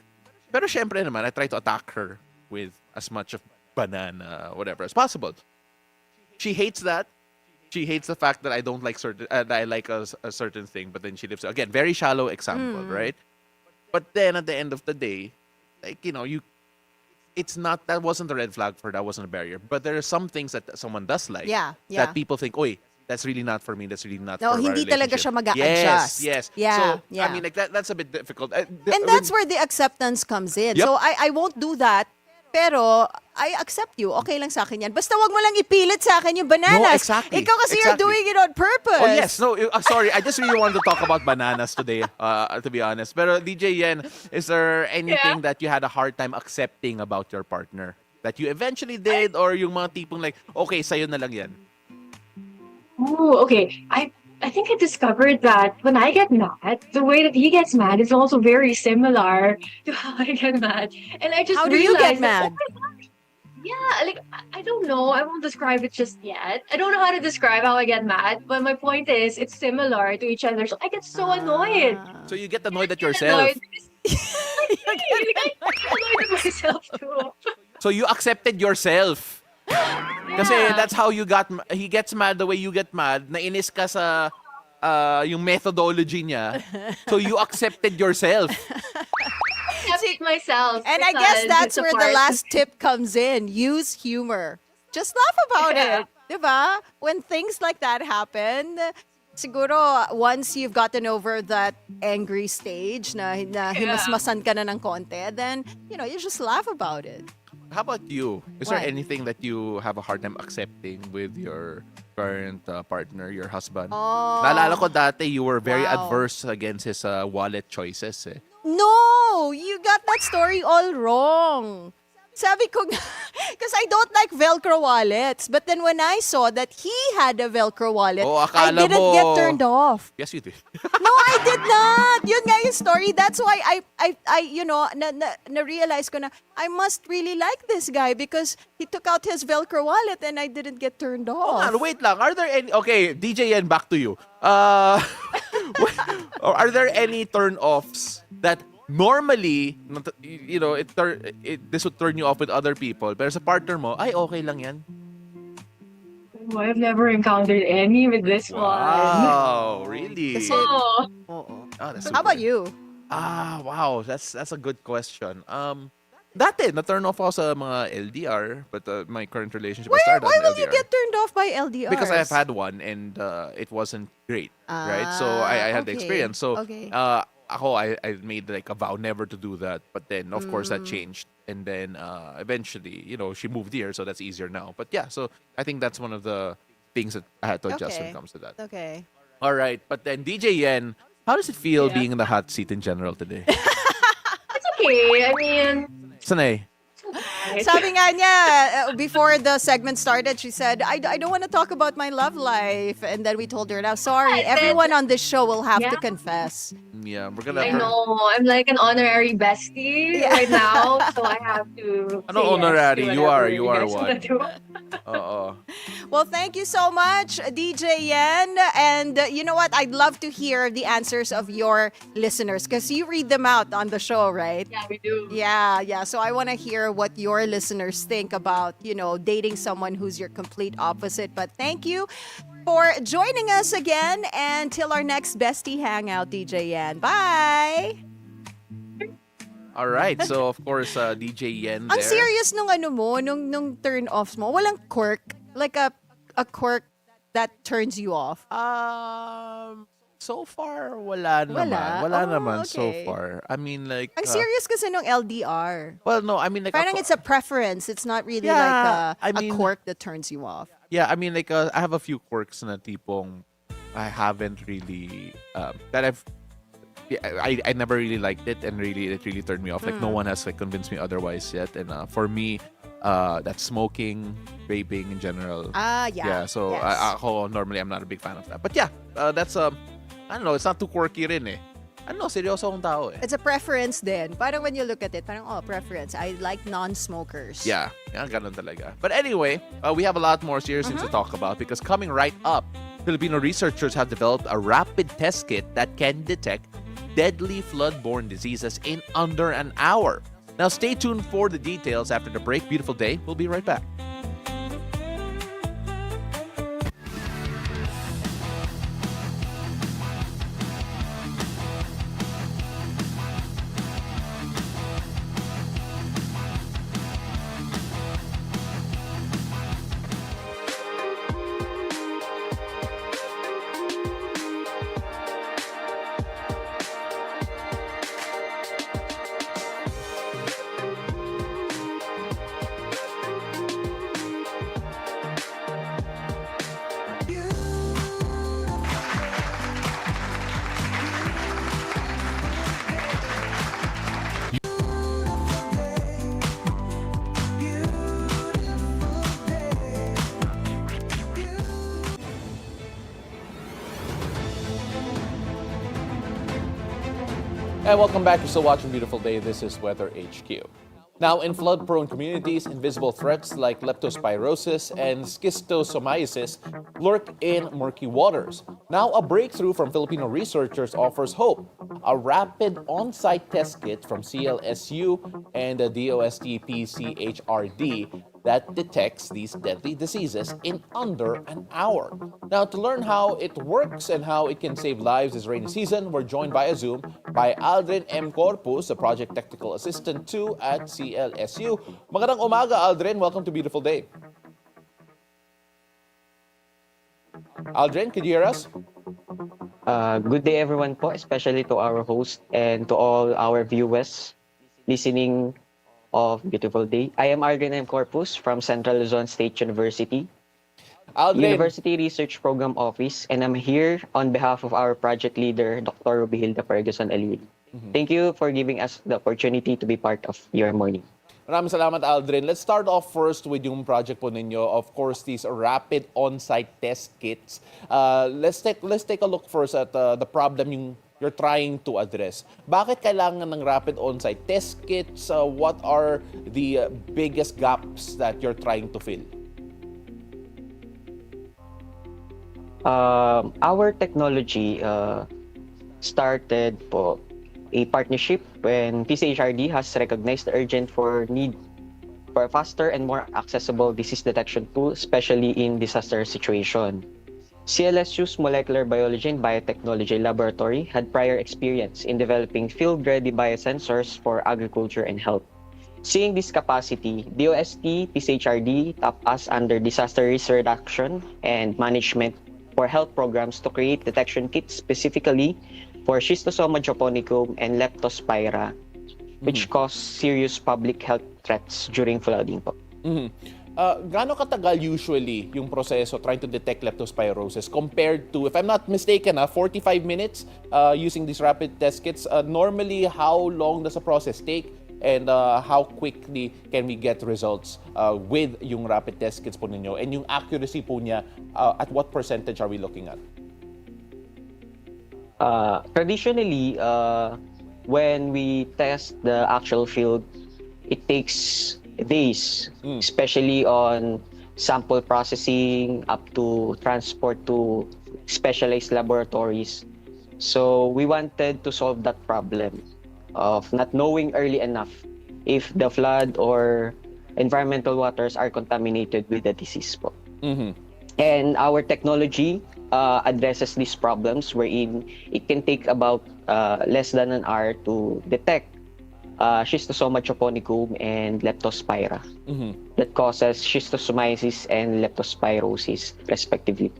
pero syempre naman, I try to attack her with as much of banana whatever as possible. She hates that. She hates the fact that I don't like that I like a certain thing, but then she lives again. Very shallow example, right? But then at the end of the day, like, it's not, that wasn't a red flag for, that wasn't a barrier. But there are some things that someone does like Yeah. that people think, oy, that's really not for me. That's really not No, for our hindi talaga relationship." siya mag-a-adjust. Yes. Yeah, So, yeah. I mean, like that's a bit difficult. And that's where the acceptance comes in. Yep. So I won't do that, pero I accept you. Okay lang sa akin yan. Basta wag mo lang ipilit sa akin yung bananas. No, exactly. Ikaw kasi you're Exactly. doing it on purpose. Oh yes, no, sorry. I just really wanted to talk about bananas today, to be honest. Pero DJ Yen, is there anything that you had a hard time accepting about your partner? That you eventually did, or yung mga tipong like, okay, sa'yo na lang yan? Ooh, okay. I think I discovered that when I get mad, the way that he gets mad is also very similar to how I get mad. And I just How do you get realized that, mad? oh my gosh, yeah, like I don't know. I won't describe it just yet. I don't know how to describe how I get mad, but my point is it's similar to each other. So I get so annoyed. So you get annoyed at I get yourself. annoyed because- I get annoyed at myself too. So you accepted yourself. Kasi that's how he gets mad the way you get mad. Nainis ka sa yung methodology niya. So you accepted yourself. Accept myself. And I guess because that's it's a where the part- last tip comes in. Use humor. Just laugh about Yeah. it. Diba? When things like that happen, siguro once you've gotten over that angry stage na himasmasan ka na ng konti, then, you just laugh about it. How about you? Is there What? anything that you have a hard time accepting with your current partner, your husband? Oh. Naalala ko dati, you were very Wow. adverse against his wallet choices. Eh. No! You got that story all wrong. Sabi ko because I don't like Velcro wallets. But then when I saw that he had a Velcro wallet, Oh, I akala didn't mo- get turned off. Yes, you did. No, I did not. Yun nga yung story. That's why I na-realize ko na I must really like this guy because he took out his Velcro wallet and I didn't get turned Oh, off. wait lang. Are there any... Okay, DJ Yen, back to you. Are there any turn-offs that normally, this would turn you off with other people, pero sa partner mo, ay, okay lang yan? Oh, I've never encountered any with this one. Wow, really? Kasi- Oh, Oo. Ah, that's How about super. you? Wow, that's a good question. Dati, na-turn off ako sa mga LDR, but my current relationship, I started Why on will you LDR. get turned off by LDRs? Because I've had one and it wasn't great, right? So I had the okay. experience. So Okay. I made like a vow never to do that. But then, of course, Mm. that changed. And then eventually, she moved here, so that's easier now. But yeah, so I think that's one of the things that I had to adjust when Okay. it comes to that. Okay. All right. But then, DJ Yen, how does it feel Yeah. being in the hot seat in general today? it's okay. I mean, Sanay? Sabi nga niya, before the segment started, she said, I don't want to talk about my love life. And then we told her, now, sorry, I said- everyone on this show will have to Yeah. confess. Yeah, we're gonna... I know. I'm like an honorary bestie right now, so I have to. Ano say yes honorary? to You are- whatever you are guys what? wanna do. Oo. Well, thank you so much, DJ Yen. And you know what? I'd love to hear the answers of your listeners because you read them out on the show, right? Yeah, we do. Yeah. So I want to hear what your listeners think about, dating someone who's your complete opposite. But thank you for joining us again. And till our next Bestie Hangout, DJ Yan. Bye! All right. So, of course, DJ Yen there. Ang serious nung nung turn-offs mo. Walang quirk. Like a quirk that turns you off. So far, wala naman. Wala? Wala Oh, naman so okay. far. I mean, like... Ang serious kasi nung LDR. well, no, I mean, like... Parang it's a preference. It's not really Yeah, like I a mean- quirk that turns you off. Yeah, I mean, like, I have a few quirks na tipong I haven't really... that I've... Yeah, I never really liked it and it really turned me off. Like, no one has like convinced me otherwise yet. And for me, that's smoking, vaping in general. Yeah. So Yes. ako, normally, I'm not a big fan of that. But yeah, that's... I don't know, it's not too quirky rin eh. Ano, seryoso akong tao eh. It's a preference din. Parang when you look at it, parang, preference. I like non-smokers. Yeah, ganun talaga. But anyway, we have a lot more serious things to talk about because coming right up, Filipino researchers have developed a rapid test kit that can detect deadly flood-borne diseases in under an hour. Now stay tuned for the details after the break. Beautiful day. We'll be right back. And welcome back. You're still watching Beautiful Day. This is Weather HQ. Now, in flood-prone communities, invisible threats like leptospirosis and schistosomiasis lurk in murky waters. Now, a breakthrough from Filipino researchers offers hope. A rapid on-site test kit from CLSU and the DOST-PCHRD that detects these deadly diseases in under an hour. Now, to learn how it works and how it can save lives this rainy season, we're joined via Zoom by Aldrin M. Corpus, a Project Technical Assistant 2 at CLSU. Magandang umaga, Aldrin. Welcome to Beautiful Day. Aldrin, could you hear us? Good day everyone po, especially to our host and to all our viewers listening of Beautiful Day. I am Arden M. Corpus from Central Luzon State University, Aldrin, University Research Program Office, and I'm here on behalf of our project leader, Dr. Rubihilda Ferguson Alil. Thank you for giving us the opportunity to be part of your morning. maraming salamat, Aldrin. Let's start off first with yung project po ninyo. Of course, these rapid on-site test kits. Let's take a look first at the problem you're trying to address. Bakit kailangan ng rapid on-site test kits? What are the biggest gaps that you're trying to fill? Our technology started po a partnership when PCHRD has recognized the urgent need for a faster and more accessible disease detection tool, especially in disaster situation. CLSU's Molecular Biology and Biotechnology Laboratory had prior experience in developing field-ready biosensors for agriculture and health. Seeing this capacity, DOST, PCHRD tapped us under disaster risk reduction and management for health programs to create detection kits specifically for Schistosoma japonicum and Leptospira, which cause serious public health threats during flooding po. Gaano katagal usually yung proseso trying to detect leptospirosis compared to, if I'm not mistaken, 45 minutes using these rapid test kits? Normally, how long does the process take and how quickly can we get results with yung rapid test kits po ninyo? And yung accuracy po niya, at what percentage are we looking at? Traditionally, when we test the actual field, it takes days, especially on sample processing up to transport to specialized laboratories. So we wanted to solve that problem of not knowing early enough if the flood or environmental waters are contaminated with the disease po. And our technology addresses these problems wherein it can take about less than an hour to detect Schistosoma japonicum and Leptospira that causes schistosomiasis and leptospirosis respectively.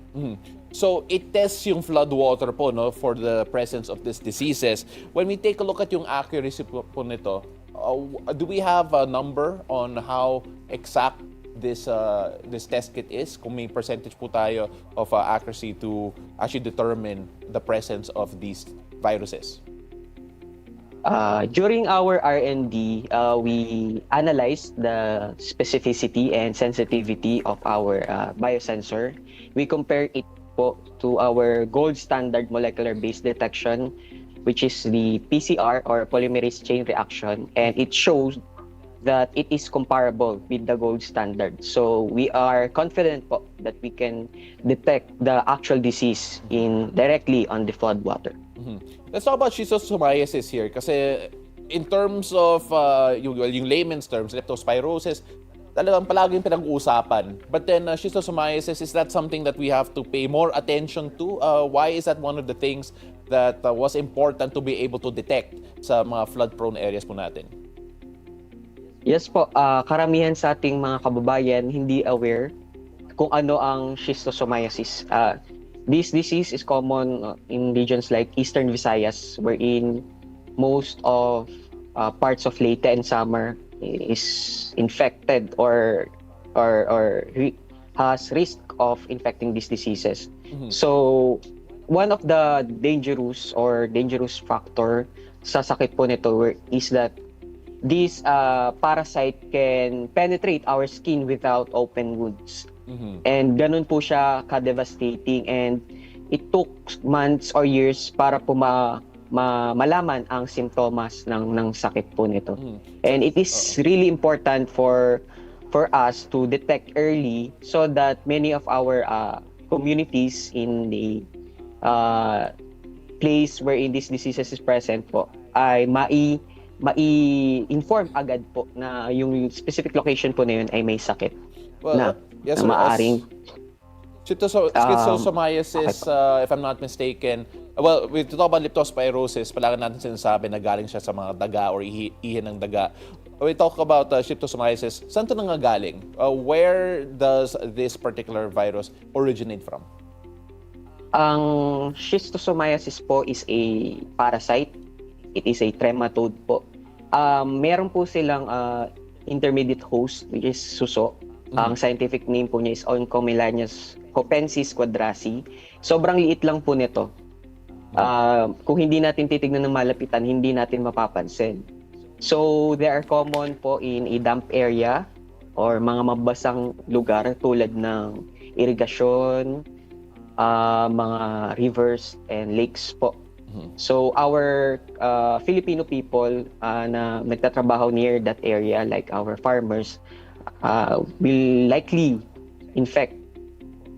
So it tests yung flood water po, no, for the presence of these diseases. When we take a look at yung accuracy po nito, do we have a number on how exact this test kit is? Kung may percentage po tayo of accuracy to actually determine the presence of these viruses? During our R&D, we analyzed the specificity and sensitivity of our biosensor. We compared it po to our gold standard molecular-based detection, which is the PCR or polymerase chain reaction, and it shows that it is comparable with the gold standard. So we are confident po that we can detect the actual disease directly on the flood water. Let's talk about schistosomiasis here kasi in terms of yung layman's terms, leptospirosis, talagang palaging pinag-uusapan. But then schistosomiasis, is that something that we have to pay more attention to? Why is that one of the things that was important to be able to detect sa mga flood-prone areas po natin? Yes po, karamihan sa ating mga kababayan hindi aware kung ano ang schistosomiasis. This disease is common in regions like Eastern Visayas, wherein most of parts of Leyte and Samar is infected or has risk of infecting these diseases. So one of the dangerous factor sa sakit po nito is that this parasite can penetrate our skin without open wounds. And ganun po siya ka-devastating, and it took months or years para po malaman ang simptomas ng sakit po nito. And it is really important for us to detect early so that many of our communities in the place wherein these diseases is present po ay mai-inform agad po na yung specific location po na yun ay may sakit na, yes, na sir. maaring Schistosomiasis, if I'm not mistaken, well, we talk about leptospirosis, palagi natin sinasabi na galing siya sa mga daga or ihi ng daga. We talk about schistosomiasis, saan ito nangagaling? Where does this particular virus originate from? Ang schistosomiasis po is a parasite. It is a trematode po. Meron po silang intermediate host, which is suso. Ang scientific name po niya is Oncomyelitis copensis quadrasi. Sobrang liit lang po nito. Kung hindi natin titignan ng malapitan, hindi natin mapapansin. So, they are common po in a damp area or mga mabasang lugar tulad ng irigasyon, mga rivers and lakes po. So, our Filipino people na nagtatrabaho near that area, like our farmers, will likely infect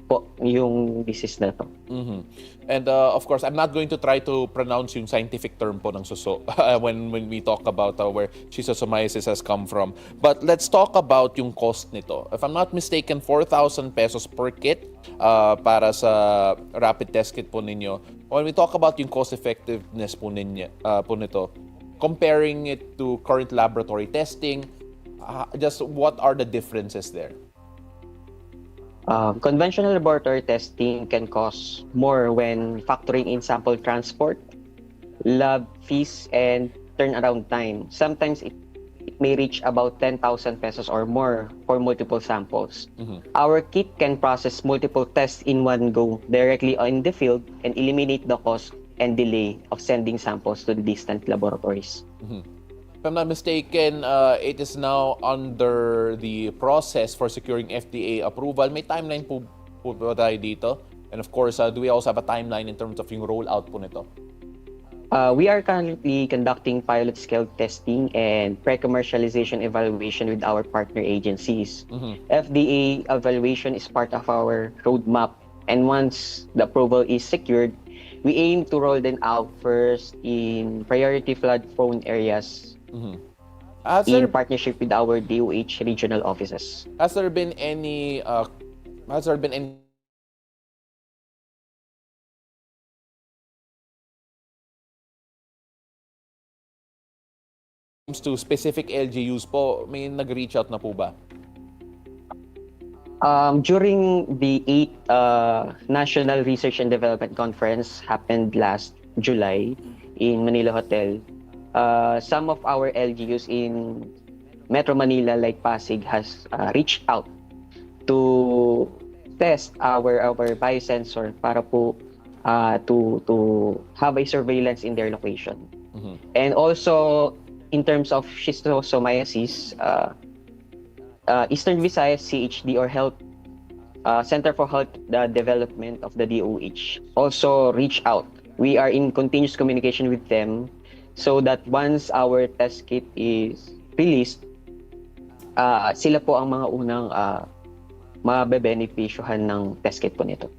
po yung disease na to. And of course, I'm not going to try to pronounce yung scientific term po ng suso when we talk about where schistosomiasis has come from. But let's talk about yung cost nito. If I'm not mistaken, 4,000 pesos per kit para sa rapid test kit po ninyo. When we talk about yung cost effectiveness po nito, comparing it to current laboratory testing, just what are the differences there? Conventional laboratory testing can cost more when factoring in sample transport, lab fees, and turnaround time. Sometimes it may reach about 10,000 pesos or more for multiple samples. Our kit can process multiple tests in one go directly on the field and eliminate the cost and delay of sending samples to the distant laboratories. If I'm not mistaken, it is now under the process for securing FDA approval. May timeline po ba tayo dito? And of course, do we also have a timeline in terms of yung rollout po nito? We are currently conducting pilot scale testing and pre-commercialization evaluation with our partner agencies. FDA evaluation is part of our roadmap, and once the approval is secured, we aim to roll them out first in priority flood-prone areas in partnership with our DOH regional offices. Has there been any to specific LGUs po, may nag-reach out na po ba? During the 8th National Research and Development Conference happened last July in Manila Hotel, some of our LGUs in Metro Manila like Pasig has reached out to test our biosensor para po to have a surveillance in their location. And also in terms of schistosomiasis, Eastern Visayas CHD or Health Center for Health Development of the DOH also reach out. We are in continuous communication with them so that once our test kit is released, sila po ang mga unang mabebenepisyohan ng test kit po nito.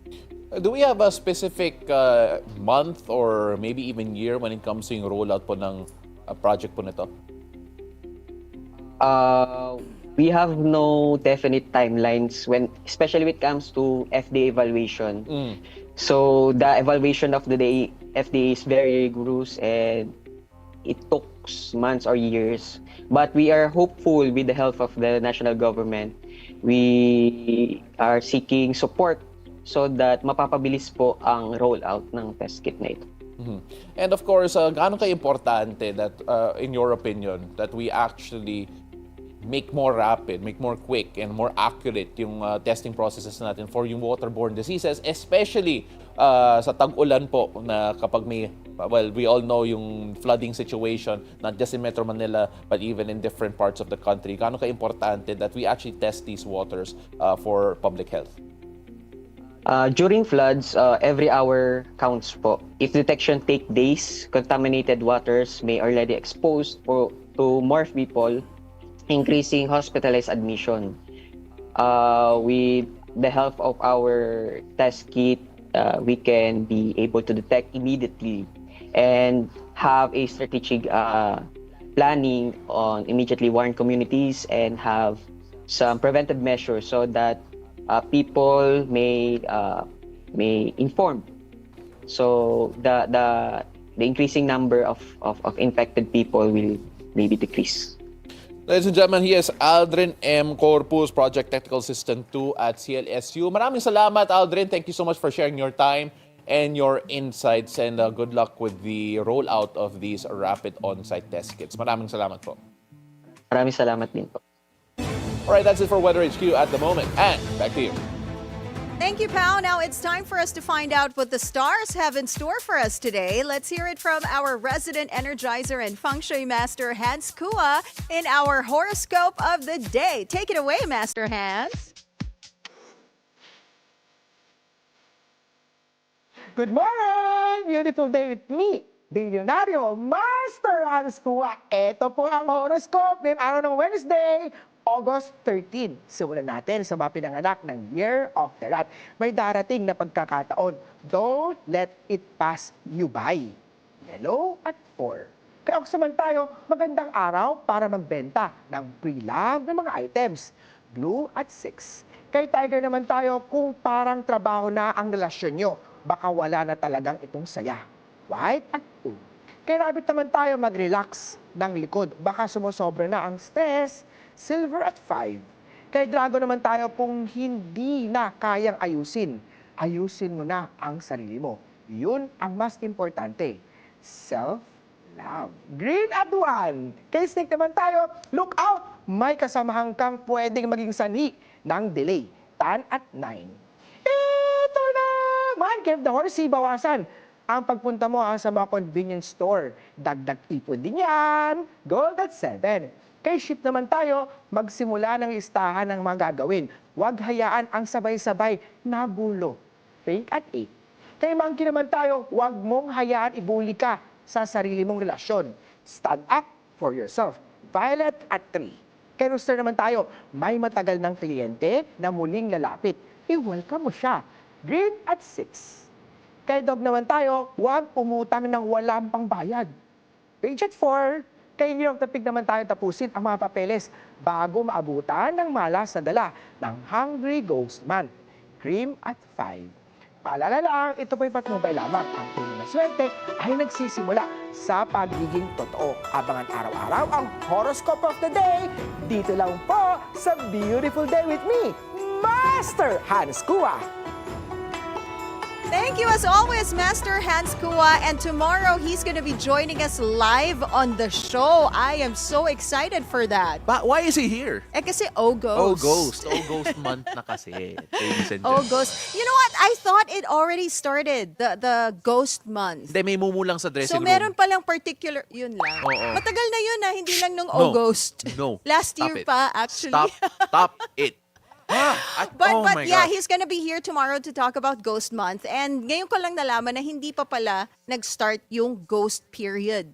Do we have a specific month or maybe even year when it comes to yung rollout po ng project po nito? We have no definite timelines especially when it comes to FDA evaluation. So the evaluation of the FDA is very rigorous and it took months or years. But we are hopeful with the help of the national government. We are seeking support so that mapapabilis po ang rollout ng test kit na ito. And of course, gaano ka-importante that, in your opinion, that we actually make more rapid, make more quick, and more accurate yung testing processes natin for yung waterborne diseases, especially sa tag-ulan po na kapag may, well, we all know yung flooding situation, not just in Metro Manila, but even in different parts of the country. Gaano ka-importante that we actually test these waters for public health? During floods, every hour counts po. If detection take days, contaminated waters may already expose to more people, increasing hospitalized admission. With the help of our test kit, we can be able to detect immediately and have a strategic planning on immediately warn communities and have some preventive measures so that people may inform. So the increasing number of infected people will maybe decrease. Ladies and gentlemen, he is Aldrin M. Corpus, Project Technical Assistant 2 at CLSU. Maraming salamat, Aldrin. Thank you so much for sharing your time and your insights, and good luck with the rollout of these rapid on-site test kits. Maraming salamat po. Maraming salamat din po. Alright, that's it for Weather HQ at the moment. And back to you. Thank you, Pao. Now it's time for us to find out what the stars have in store for us today. Let's hear it from our resident energizer and feng shui master, Hans Kua, in our horoscope of the day. Take it away, Master Hans. Good morning! Beautiful day with me, Bilyonaryo Master Hans Kua. Ito po ang horoscope ngayong araw ng Wednesday, August 13. Simulan natin sa mga pinanganak ng Year of the Rat. May darating na pagkakataon. Don't let it pass you by. Yellow at 4. Kaya kung tayo, magandang araw para magbenta ng pre-love ng mga items. Blue at 6. Kay Tiger naman tayo, kung parang trabaho na ang relasyon nyo, baka wala na talagang itong saya. White at 2. Kay Rabbit naman tayo, mag-relax ng likod. Baka sumusobra na ang stress. Silver at 5. Kay Dragon naman tayo, kung hindi na kayang ayusin, ayusin mo na ang sarili mo. Yun ang mas importante. Self-love. Green at 1. Kay Snake naman tayo, look out! May kasamahan kang pwedeng maging sanhi ng delay. Tan at 9. Ito na! Man, Kev the Horsey, bawasan ang pagpunta mo sa mga convenience store. Dagdag ipon din yan. Gold at 7. Kay Ship naman tayo, magsimula ng listahan ng mga gagawin. Huwag hayaan ang sabay-sabay na gulo. Pink at 8. Kay Monkey naman tayo, huwag mong hayaan ibuli ka sa sarili mong relasyon. Stand up for yourself. Violet at 3. Kay Rooster naman tayo, may matagal ng kliyente na muling lalapit. I-welcome mo siya. Green at 6. Kay Dog naman tayo, huwag umutang ng walang pangbayad. Page at 4. Kay Year of the Pig naman tayo, tapusin ang mga papeles bago maabutan ng malas na dala ng Hungry Ghost Man. Cream at 5. Paalala lang, ito po'y patnubay lamang. Ang tunay na swerte ay nagsisimula sa pagiging totoo. Abangan araw-araw ang Horoscope of the Day dito lang po sa Beautiful Day with me, Master Hans Kua. Thank you as always, Master Hans Kua. And tomorrow, he's going to be joining us live on the show. I am so excited for that. But why is he here? Kasi August. August month na kasi. Ladies and gentlemen. August. You know what? I thought it already started, the Ghost Month. Hindi, may mumulang sa dressing So room. meron palang particular, yun lang. Oo. Matagal na yun hindi lang nung No. August. No. Last Stop year it. pa, actually. Stop it. But oh my yeah, God. he's gonna be here tomorrow to talk about Ghost Month. And ngayon ko lang nalaman na hindi pa pala nag-start yung ghost period.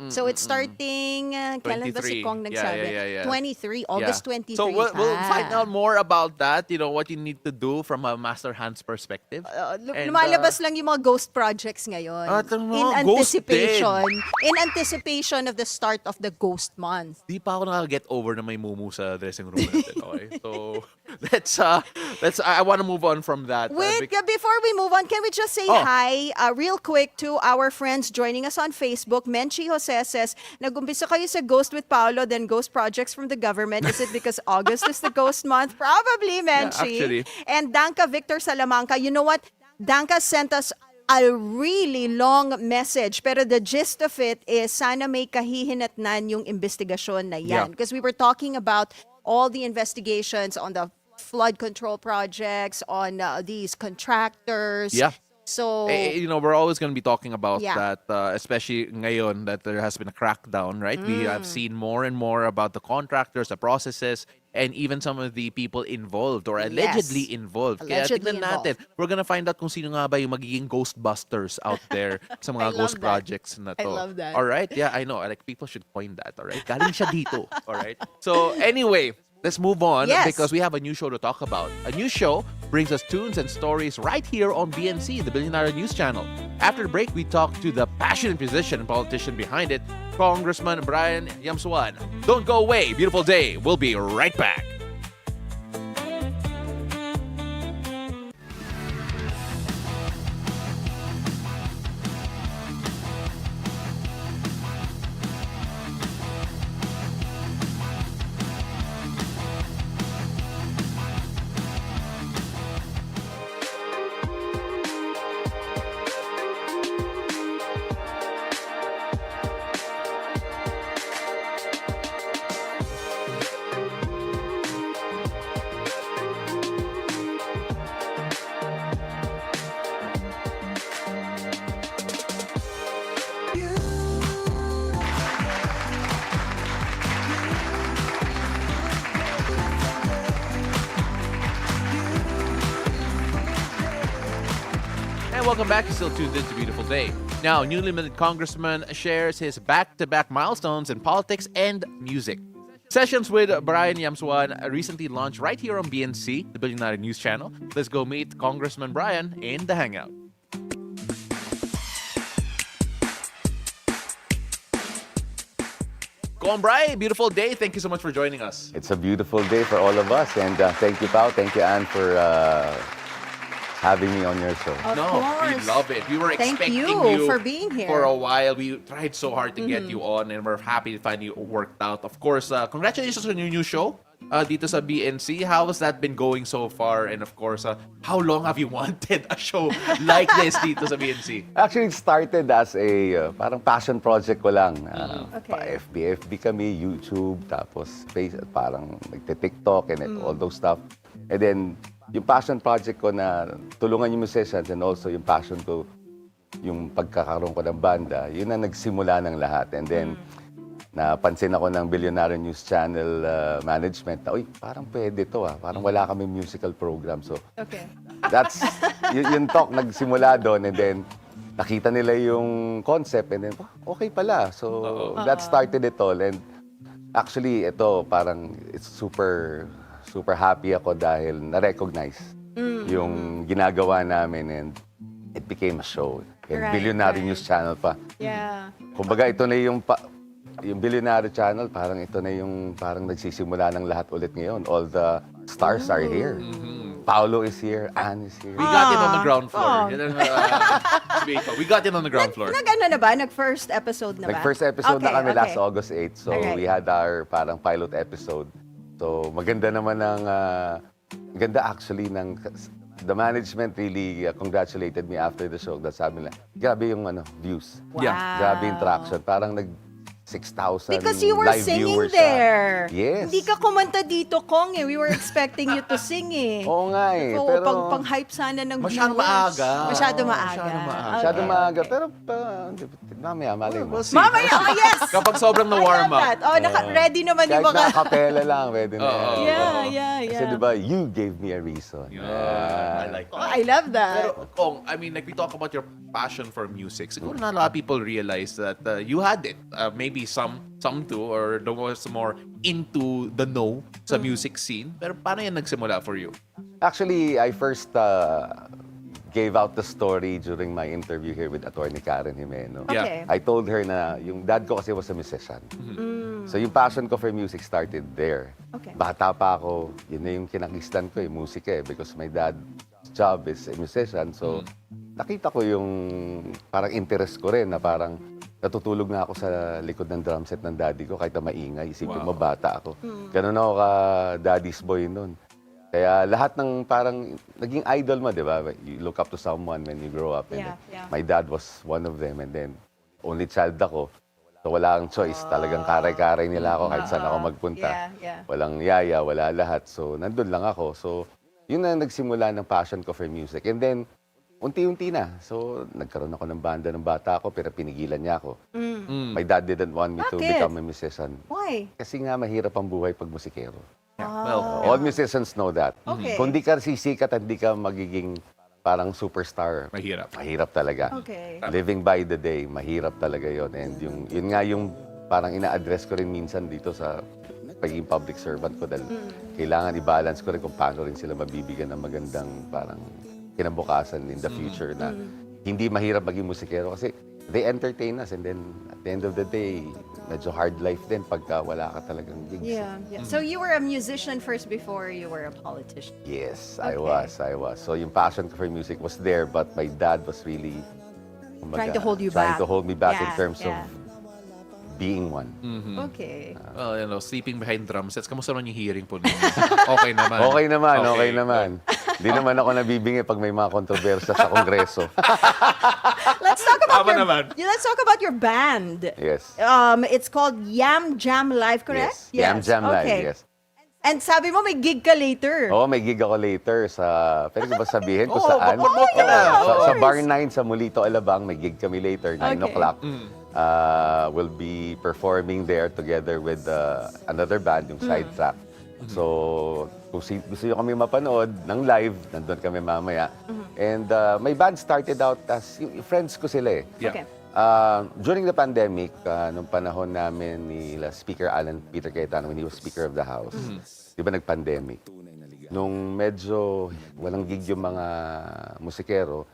So it's starting, kailan ba si 23. Kong nagsabi? Yeah. 23, August 23. So we'll find out more about that, what you need to do from a Master Hans perspective. And, Lumalabas lang yung mga ghost projects ngayon. In ghost anticipation. In anticipation of the start of the Ghost Month. Di pa ako nakaka-get over na may mumu sa dressing room natin, okay? So, I want to move on from that. Wait, before we move on, can we just say hi real quick to our friends joining us on Facebook? Menchi Jose says, nag-umpisa kayo sa Ghost with Paolo, then ghost projects from the government. Is it because August is the ghost month? Probably, Menchi. actually. And Danka Victor Salamanca, you know what? Danka sent us a really long message, pero the gist of it is sana may kahihinatnan yung investigasyon na yan. Yeah. Because we were talking about all the investigations on the flood control projects, on these contractors. Yeah. So, we're always going to be talking about Yeah. that, especially ngayon that there has been a crackdown, right? We have seen more and more about the contractors, the processes, and even some of the people involved or allegedly involved. Kaya Allegedly tingnan natin. We're gonna find out kung sino nga ba yung magiging ghostbusters out there sa mga I love ghost that. projects na to. I love that. All right? Yeah, I know. Like, people should coin that. All right? Galing siya dito. All right? So, anyway, let's move on because we have a new show to talk about. A new show brings us tunes and stories right here on BNC, the Bilyonaryo News Channel. After the break, we talk to the passionate musician and politician behind it, Congressman Brian Yamsuan. Don't go away. Beautiful day. We'll be right back. And welcome back. You're still tuned in to Beautiful Day. Now, newly minted Congressman shares his back-to-back milestones in politics and music. Sessions with Brian Yamsuan recently launched right here on BNC, the Bilyonaryo News Channel. Let's go meet Congressman Brian in the Hangout. Brian, beautiful day. Thank you so much for joining us. It's a beautiful day for all of us, and thank you, Pao. Thank you, Anne, for having me on your show. Of No, we course. love it. We were Thank expecting you for being here. for a while. We tried so hard to get you on, and we're happy to find you worked out. Of course, congratulations on your new show dito sa BNC. How has that been going so far? And of course, how long have you wanted a show like this dito sa BNC? Actually, it started as a parang passion project ko lang. Okay. FB kami, YouTube, tapos parang nagte-TikTok and all those stuff. And then, yung passion project ko na tulungan yung musicians and also yung passion ko, yung pagkakaroon ko ng banda, yun na nagsimula ng lahat. And then, napansin ako ng Bilyonaryo News Channel management na, uy, parang pwede to parang wala kami musical program. So, that's, yung talk nagsimula doon and then, nakita nila yung concept and then, okay pala. So, that started it all. And actually, ito, parang it's super happy ako dahil na-recognize yung ginagawa namin and it became a show. And Bilyonaryo News Channel pa. Yeah. Kumbaga, ito na yung Bilyonaryo Channel, parang ito na yung parang nagsisimula ng lahat ulit ngayon. All the stars are here. Paolo is here, Anne is here. We got it on the ground floor. We got it on the ground floor. Nag-ano na ba? Nag-first episode na ba? Nag-first episode na kami last okay. August 8. So, Alright. we had our parang pilot episode. So, maganda naman maganda actually the management really congratulated me after the show. That's sabi nila, grabe yung views. Wow. Grabe yung traction. Parang 6,000 Because you were live singing viewers there. Yes. Hindi ka kumanta dito, Kong. We were expecting you to sing Oo nga eh. So, pero pang-hype sana ng Masyado viewers. maaga. Masyado maaga. masyado maaga. Pero mamaya, malay mo. We'll see. Mamaya, yes! Kapag sobrang na-warm up. Ready naman yung Kahit mga... na kapela lang, pwede na. Yeah. Kasi diba, you gave me a reason. I like that. Oh, I love that. Pero, Kong, I mean, like we talk about your passion for music. Siguro not a lot of people realize that you had it. Maybe some too, or was more into the know sa music scene. Pero paano yan nagsimula for you? Actually, I first gave out the story during my interview here with Attorney Karen Jimeno. Okay. I told her na yung dad ko kasi was a musician. So yung passion ko for music started there. Okay. Bata pa ako, yun na yung kinakistan ko, musika because my dad's job is a musician. So nakita ko yung parang interest ko rin na parang natutulog na ako sa likod ng drum set ng daddy ko kahit na maingay. Isipin mo, bata ako. Ganun ako ka-daddy's boy nun. Kaya lahat ng parang naging idol mo, di ba? You look up to someone when you grow up. And Yeah. my dad was one of them. And then, only child ako. So, wala ang choice. Talagang karay-karay nila ako kahit saan ako magpunta. Yeah. Walang yaya, wala lahat. So, nandun lang ako. So, yun na nagsimula ng passion ko for music. And then, unti-unti na. So, nagkaroon ako ng banda ng bata ako, pero pinigilan niya ako. My dad didn't want me to Bakit? become a musician. Why? Kasi nga, mahirap ang buhay pag musikero. Well, All musicians know that. Okay. Kung di ka sisikat at di ka magiging parang superstar, mahirap. mahirap talaga. Okay. Living by the day, mahirap talaga yon. And yun nga yung parang ina-address ko rin minsan dito sa pagiging public servant ko dahil kailangan i-balance ko rin kung paano rin sila mabibigyan ng magandang parang kinabukasan in the future na hindi mahirap maging musikero kasi they entertain us and then at the end of the day, medyo hard life din pagka wala ka talagang gigs. Yeah. So you were a musician first before you were a politician. Yes, Okay. I was. So yung passion ko for music was there, but my dad was really Trying to hold you trying back. to hold me back in Yeah, terms of yeah. being one. Okay. Well, sleeping behind drum sets. Kamusta naman yung hearing po ninyo? Okay naman. Okay naman. Hindi naman ako nabibingi pag may mga kontrobersya sa Kongreso. Let's talk about Tama naman. Let's talk about your band. Yes. It's called Yam Jam Live, correct? Yes. Yam Jam Live, Okay. yes. And sabi mo may gig ka later. Oo, may gig ako later sa, pwede ko ba sabihin kung Oo, saan? mag-promote ka na. Sa Bar 9 sa Mulito, Alabang, may gig kami later, 9 Okay. o'clock. We'll be performing there together with another band, yung Sidetrack. So, kung gusto nyo kami mapanood ng live, nandun kami mamaya. And my band started out as, yung friends ko sila eh. Yeah. Okay. During the pandemic, nung panahon namin ni Speaker Alan Peter Cayetano when he was Speaker of the House, di ba nag-pandemic? Nung medyo walang gig yung mga musikero,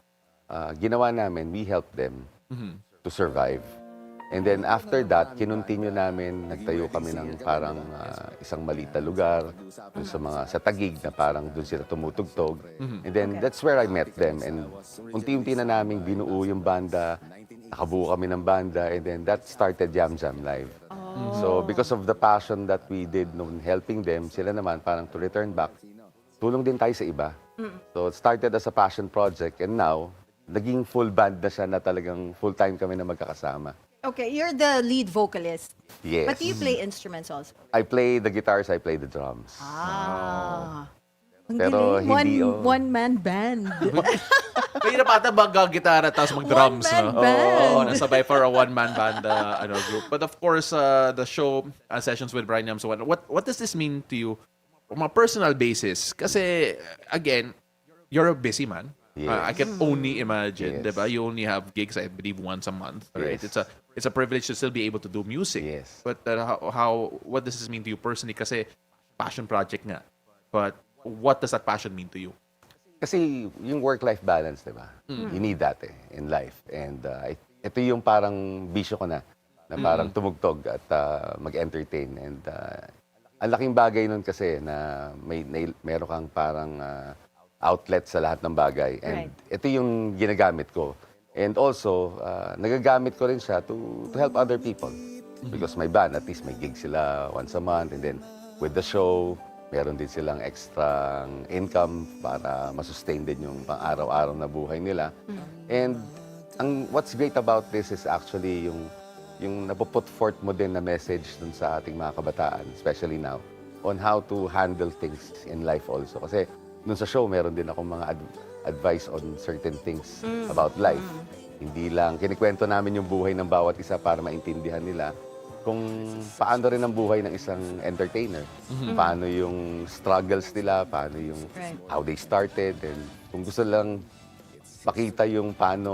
ginawa namin, we helped them to survive. And then after that, kinontinue namin, nagtayo kami ng parang isang maliit na lugar dun sa Taguig na parang dun sila tumutugtog. And then that's where I met them. And unti-unti na namin binuo yung banda, nakabuo kami ng banda, and then that started Yam Jam Live. So because of the passion that we did nung helping them, sila naman parang to return back, tulong din tayo sa iba. So it started as a passion project, and now, naging full band na siya na talagang full-time kami na magkakasama. Okay, you're the lead vocalist. Yes. But do you play instruments also? I play the guitars, I play the drums. Ang Pero galing. hindi, One-man band. Mahirap ata mag-gitara tapos mag-drums, One-man no? band. Oo, nasabay for a one-man band group. But of course, the show, sessions with Brian Yamsuan, what does this mean to you on a personal basis? Kasi, again, you're a busy man. Yes. I can only imagine, Yes. diba? You only have gigs, I believe, once a month, right? Yes. It's a privilege to still be able to do music. Yes. But what does this mean to you personally? Kasi passion project nga. But what does that passion mean to you? Kasi yung work-life balance, di ba? You need that in life. And ito yung parang bisyo ko na parang tumugtog at mag-entertain. And ang laking bagay nun kasi na meron kang parang outlet sa lahat ng bagay. And ito yung ginagamit ko. And also, nagagamit ko rin siya to help other people. Because my band, at least may gig sila once a month. And then with the show, meron din silang extra income para masustain din yung pang-araw-araw na buhay nila. And what's great about this is actually yung napuput forth mo din na message dun sa ating mga kabataan, especially now, on how to handle things in life also. Kasi dun sa show, meron din ako mga advice on certain things about life. Hindi lang, kinikwento namin yung buhay ng bawat isa para maintindihan nila kung paano rin ang buhay ng isang entertainer. Paano yung struggles nila, paano yung how they started, and kung gusto lang makita yung paano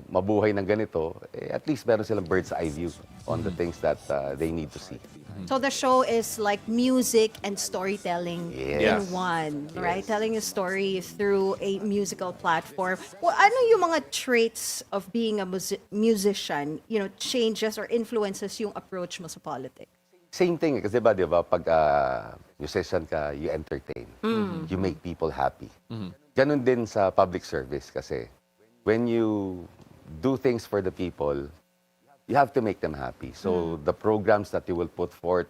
mabuhay ng ganito, at least meron silang bird's eye view on the things that they need to see. So the show is like music and storytelling in Yes. one, Yes. right? Telling a story through a musical platform. Well, ano yung mga traits of being a musician, changes or influences yung approach mo sa politics? Same thing, kasi di ba, pag musician ka, you entertain. You make people happy. Ganon din sa public service kasi when you do things for the people, you have to make them happy. So the programs that you will put forth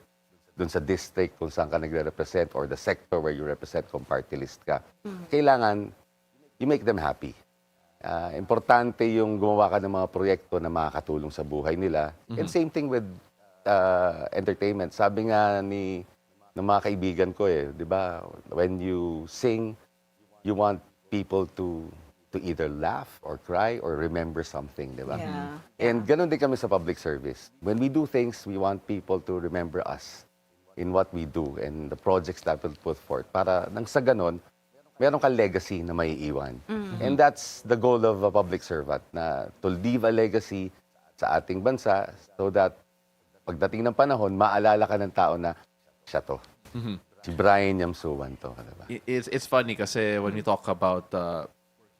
dun sa district kung saan ka nagre-represent or the sector where you represent kung party list ka, kailangan you make them happy. Importante yung gumawa ka ng mga proyekto na makakatulong sa buhay nila. And same thing with entertainment. Sabi nga ng mga kaibigan ko di ba, when you sing, you want people to either laugh or cry or remember something, di ba? Yeah. And ganun din kami sa public service. When we do things, we want people to remember us. in what we do and the projects that we'll put forth para nang sa ganon, meron kang legacy na maiiwan. And that's the goal of a public servant, na to leave a legacy sa ating bansa so that pagdating ng panahon, maalala ka ng tao na siya to. Si Brian Yamsuan to. Diba? It's funny kasi when we talk about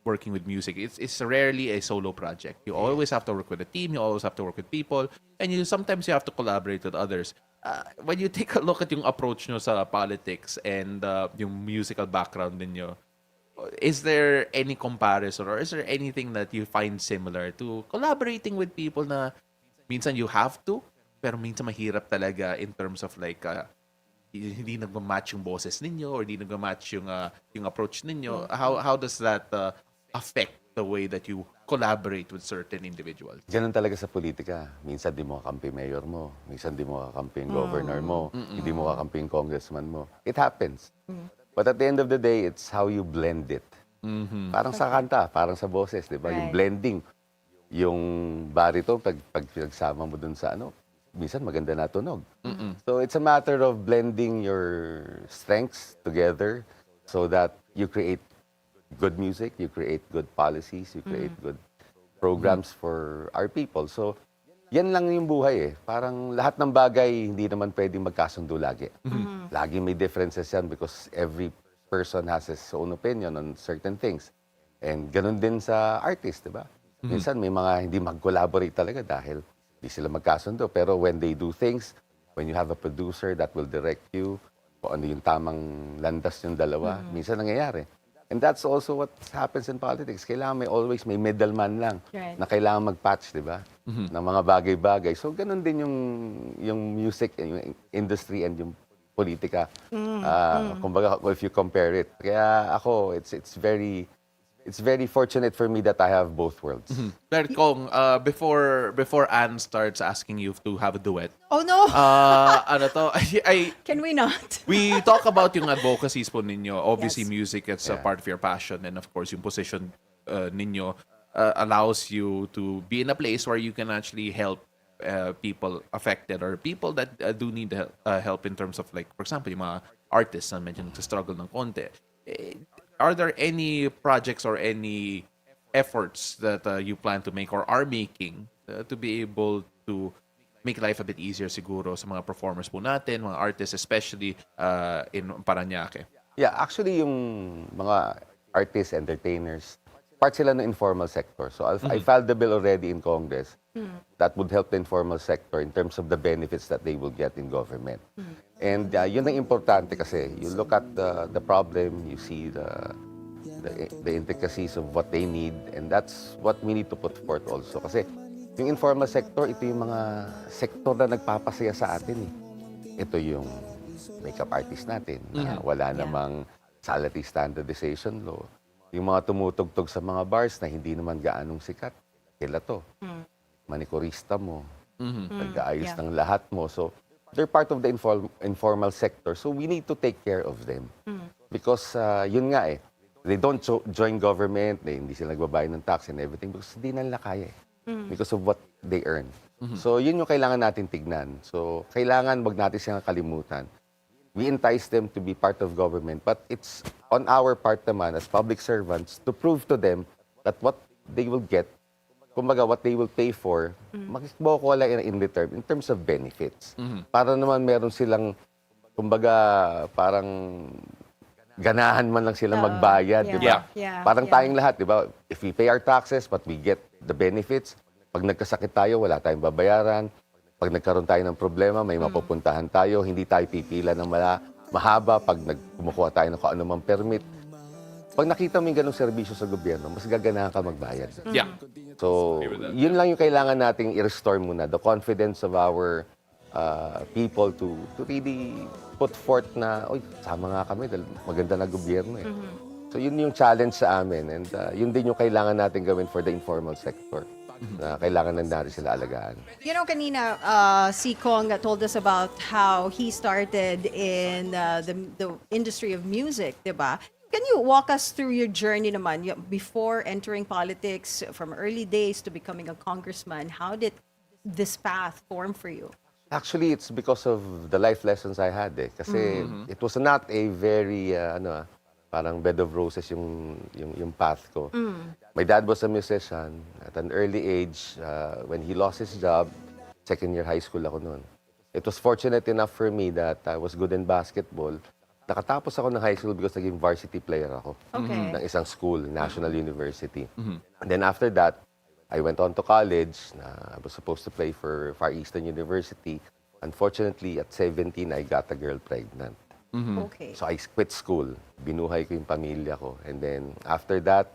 working with music, it's rarely a solo project. You always have to work with a team, you always have to work with people, and sometimes you have to collaborate with others. When you take a look at yung approach nyo sa politics and yung musical background ninyo, is there any comparison or is there anything that you find similar to collaborating with people na minsan you have to, pero minsan mahirap talaga in terms of like hindi nagma-match yung boses ninyo or hindi nagma-match yung approach ninyo? How does that affect the way that you collaborate with certain individuals? Ganun talaga sa politika. Minsan di mo kakampi mayor mo, minsan di mo kakampi yung governor mo, hindi mo kakampi yung congressman mo. It happens. But at the end of the day, it's how you blend it. Parang sa kanta, parang sa boses, di ba? Yung blending. Yung baritone, pag pinagsama mo dun sa minsan maganda na tunog. So it's a matter of blending your strengths together so that you create good music, you create good policies, you create good programs for our people. So, yan lang yung buhay eh. Parang lahat ng bagay hindi naman pwedeng magkasundo lagi. Lagi may differences yan because every person has his own opinion on certain things. And ganun din sa artist, di ba? Minsan may mga hindi mag-collaborate talaga dahil hindi sila magkasundo. Pero when they do things, when you have a producer that will direct you, kung ano yung tamang landas yung dalawa, minsan nangyayari. And that's also what happens in politics. Kailangan may middleman lang na kailangan mag-patch, di ba? Ng mga bagay-bagay. So, ganun din yung music, yung industry and yung politika. Kumbaga, if you compare it. Kaya ako, it's very fortunate for me that I have both worlds. Pero Kong, before Anne starts asking you to have a duet, Oh no! Can we not? we talk about yung advocacies po ninyo. Obviously, music is a part of your passion, and of course, yung position ninyo allows you to be in a place where you can actually help people affected or people that do need help in terms of, like, for example, yung mga artists na medyo nagsastruggle ng konti. Are there any projects or any efforts that you plan to make or are making to be able to make life a bit easier siguro sa mga performers po natin, mga artists, especially in Parañaque? Yeah, actually yung mga artists, entertainers, part sila ng informal sector. So I filed the bill already in Congress that would help the informal sector in terms of the benefits that they will get in government. And yun ang importante kasi you look at the problem, you see the intricacies of what they need, and that's what we need to put forth also. Kasi yung informal sector, ito yung mga sektor na nagpapasaya sa atin eh. Ito yung makeup artist natin na wala namang salary standardization law. Yung mga tumutugtog sa mga bars na hindi naman gaanong sikat, kila to. Manikurista mo, nag-aayos ng lahat mo. So, they're part of the informal sector. So, we need to take care of them. Because, yun nga eh, they don't join government, hindi sila nagbabayad ng tax and everything because hindi na nila kaya eh. Because of what they earn. So, yun yung kailangan natin tignan. So, kailangan wag natin silang kalimutan. We entice them to be part of government, but it's on our part naman as public servants to prove to them that what they will get, kumbaga what they will pay for, makikiboko wala in return in terms of benefits. Para naman meron silang, kumbaga parang ganahan man lang sila magbayad, di ba? Parang tayong lahat, di ba? If we pay our taxes, but we get the benefits, pag nagkasakit tayo, wala tayong babayaran. Pag nagkaroon tayo ng problema, may mapupuntahan tayo, hindi tayo pipila ng mahaba pag kumukuha tayo ng kung anumang permit. Pag nakita mo yung ganong serbisyo sa gobyerno, mas gaganahan ka magbayad. So, yun lang yung kailangan nating i-restore muna, the confidence of our people to really put forth na, oy, sama nga kami, dahil maganda na gobyerno eh. So, yun yung challenge sa amin, and yun din yung kailangan natin gawin for the informal sector. Na kailangan na natin sila alagaan. You know, kanina, si Kong told us about how he started in the industry of music, diba? Can you walk us through your journey naman before entering politics, from early days to becoming a congressman? How did this path form for you? Actually, it's because of the life lessons I had eh. Kasi it was not a very, parang bed of roses yung path ko. My dad was a musician. At an early age, when he lost his job, second year high school ako noon. It was fortunate enough for me that I was good in basketball. Nakatapos ako ng high school because naging varsity player ako ng isang school, National University. And then after that, I went on to college. I was supposed to play for Far Eastern University. Unfortunately, at 17, I got a girl pregnant. Okay. So I quit school. Binuhay ko yung pamilya ko. And then after that,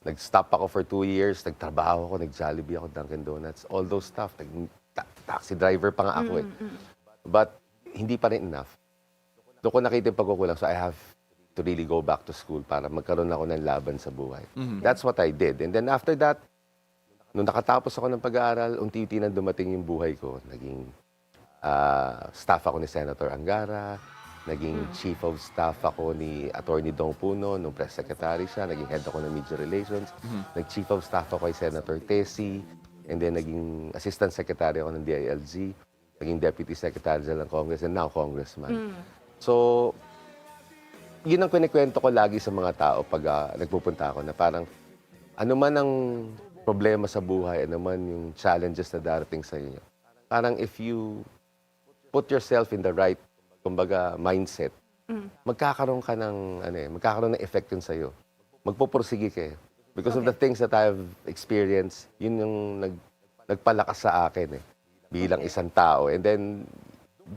nag-stop ako for 2 years. Nagtrabaho ako, nag-Jollibee ako, Dunkin' Donuts, all those stuff. Taxi driver pa nga ako eh. But hindi pa rin enough. Doon ko nakita yung pagkukulang. So I have to really go back to school para magkaroon ako ng laban sa buhay. That's what I did. And then after that, nung nakatapos ako ng pag-aaral, unti-unti na dumating yung buhay ko. Naging staff ako ni Senator Angara, naging chief of staff ako ni Attorney Dong Puno, nung press secretary siya, naging head ako ng media relations, nag-chief of staff ako kay Senator Tessie, and then naging assistant secretary ako ng DILG, naging deputy secretary ng Congress, and now congressman. So, yun ang kinikwento ko lagi sa mga tao pag nagpupunta ako na parang ano man ang problema sa buhay, ano man yung challenges na darating sa inyo. Parang if you put yourself in the right, kumbaga, mindset, magkakaroon ka ng, magkakaroon ng effect yun sa'yo. Magpupursige ka eh. Because of the things that I've experienced, yun yung nagpalakas sa akin eh, bilang isang tao. And then,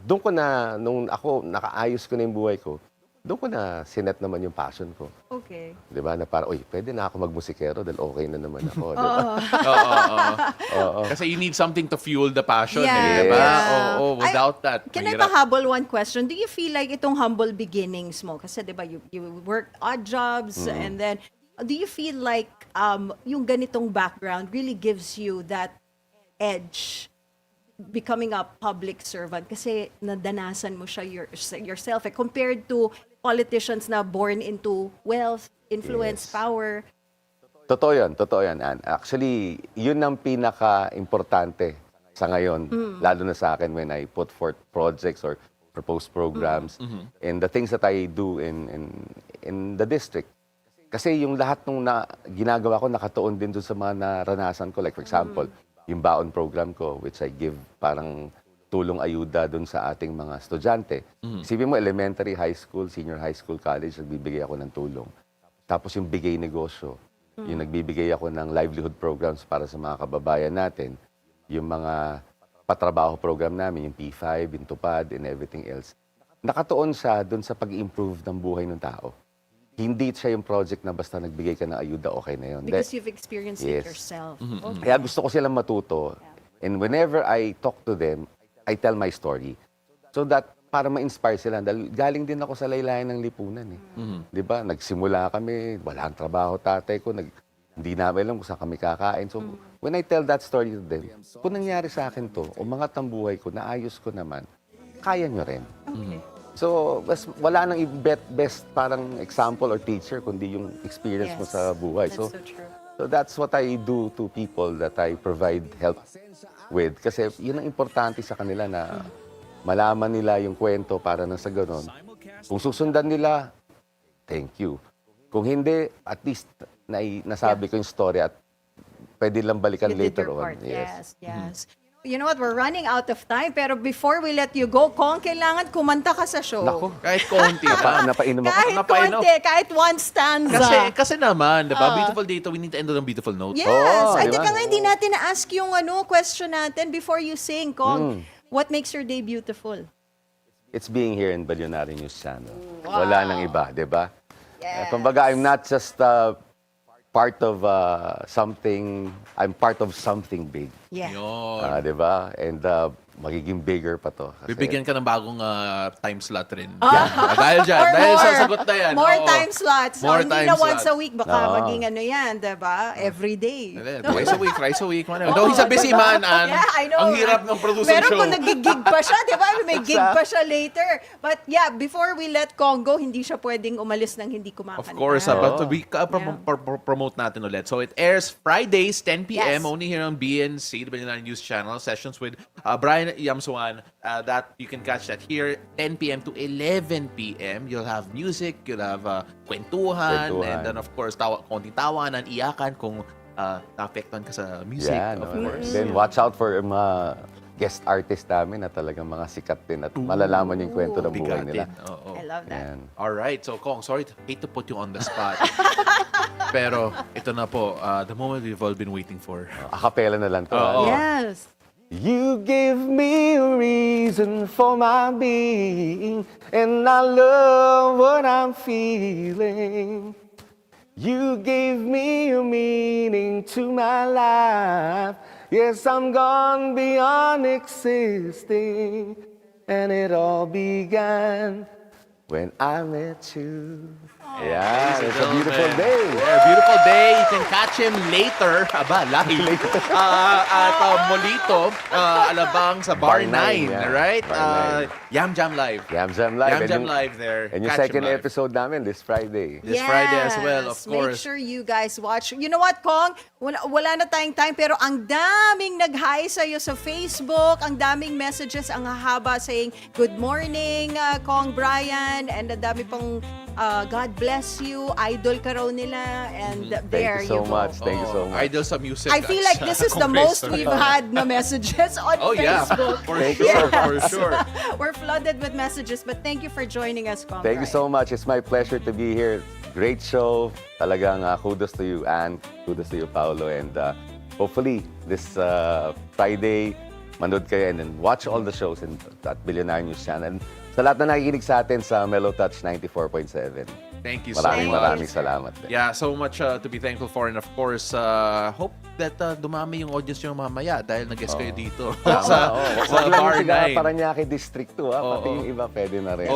doon ko na, nung ako, nakaayos ko na yung buhay ko, doon ko na sinet naman yung passion ko. Okay. Di ba? Na parang, uy, pwede na ako magmusikero dahil okay na naman ako. Di ba? Oo. Kasi you need something to fuel the passion. Yeah. Eh, di ba? Yeah. Oo, without that. Can I mahirap. pahabol one question? Do you feel like itong humble beginnings mo? Kasi di ba, you worked odd jobs and then, do you feel like yung ganitong background really gives you that edge becoming a public servant kasi nadanasan mo siya yourself compared to politicians na born into wealth, influence, power. Totoo yan, Ann. Actually, yun ang pinaka-importante sa ngayon, lalo na sa akin when I put forth projects or propose programs and the things that I do in the district. Kasi yung lahat ng ginagawa ko nakatuon din dun sa mga naranasan ko. Like for example, yung baon program ko, which I give parang tulong ayuda dun sa ating mga estudyante. Isipin mo, elementary, high school, senior high school, college, nagbibigay ako ng tulong. Tapos yung bigay negosyo, yung nagbibigay ako ng livelihood programs para sa mga kababayan natin, yung mga patrabaho program namin, yung P5, yung Tupad, and everything else. Nakatuon siya dun sa pag-improve ng buhay ng tao. Hindi siya yung project na basta nagbigay ka ng ayuda, okay na yun. Because you've experienced it yourself. Okay. Kaya gusto ko silang matuto. And whenever I talk to them, I tell my story. So that para ma-inspire sila. Dahil galing din ako sa laylayan ng lipunan. Eh. Di ba? Nagsimula kami, wala ang trabaho tatay ko, hindi namin alam kung saan kami kakain. So when I tell that story to them, kung nangyari sa akin to, umangat ang buhay ko, naayos ko naman, kaya nyo rin. Okay. So, wala nang best parang example or teacher kundi yung experience mo sa buhay. That's so true. So that's what I do to people that I provide help with. Kasi yun ang importante sa kanila na malaman nila yung kwento para na sa ganon. Kung susundan nila, thank you. Kung hindi, at least nasabi ko yung story at pwede lang balikan You did later your on. part. Yes. You know what? We're running out of time. Pero before we let you go, Kong, kailangan kumanta ka sa show. Nako, Kahit konti pa. napainom ako. Kahit Napainom. konti, kahit one stanza. Kasi naman, diba? Beautiful dito, we need to end on a beautiful note. Yes. Ay, di ba? teka nga, hindi natin na-ask yung question natin before you sing, Kong. What makes your day beautiful? It's being here in Bilyonaryo News Channel. Wala nang iba, di ba? Kumbaga, I'm not just part of something, I'm part of something big. Yeah. Yun. Di ba? And magiging bigger pa to. Kasi, Bibigyan ka ng bagong time slot rin. Dahil dyan. Or Dahil sa more. sagot na yan. More Oo. time slots. More Hindi time na once slots. a week. Baka maging yan, diba? Every day. Twice a week, thrice a week. No, he's a busy man, Ann. Yeah, I know. Ang hirap ng producing Meron show. kung nagigig pa siya, di ba? May gig pa siya later. But yeah, before we let Kong go, hindi siya pwedeng umalis ng hindi kumakanta. Of course, but to promote natin ulit. So it airs Fridays, 10 p.m. Yes. only here on BNC, the Bilyonaryo News Channel. Sessions with Brian Brian Yamsuan, that you can catch that here 10 p.m. to 11 p.m. You'll have music, you'll have kwentuhan, and then of course konting tawanan, iyakan kung naapektuhan ka sa music, Yeah, of no? course. Then watch out for mga guest artist namin na talagang mga sikat din at malalaman yung kwento ng buhay nila. Bigatin. Oo. I love that. Yan. All right, so Kong, hate to put you on the spot. Pero ito na po, the moment we've all been waiting for. Acapella na lang to. Oo. Yes. You give me a reason for my being, and I love what I'm feeling. You gave me a meaning to my life. Yes, I'm gone beyond existing, and it all began when I met you. Yeah, it's a beautiful day. Yeah, beautiful day. You can catch him later. Aba, live. At Molito, Alabang sa Bar 9, yeah. right? Bar 9. Yam Jam Live. Yam Jam Live. Yam And Jam yung- Live there. And yung Catch him second live. episode namin this Friday. This Friday as well, of Make course. sure you guys watch. You know what, Kong? Wala na tayong time, pero ang daming nag-hi sa'yo sa Facebook. Ang daming messages, ang hahaba saying, good morning, Kong Brian. And ang dami pang, God bless you. Idol ka raw nila. And there Thank you so go. much. Thank you so much. Idol sa music. I feel like this is the most we've had na messages on Oh yeah, Facebook. for Thank you sure, so for sure. We're flooded with messages, but thank you for joining us, Kong Thank you Brian. so much. It's my pleasure to be here. Great show. Talagang kudos to you, Anne. Kudos to you, Paolo. And hopefully, this Friday, manood kayo and then watch all the shows at Bilyonaryo News Channel. And sa lahat na nakikinig sa atin sa Mellow Touch 94.7. Thank you so much. Maraming salamat. Yeah, so much to be thankful for. And of course, hope that dumami yung audience yung mamaya dahil nag-guest kayo dito sa Wag lang Bar yung taga 9. Paranaque District 2, pati yung iba pwede na rin.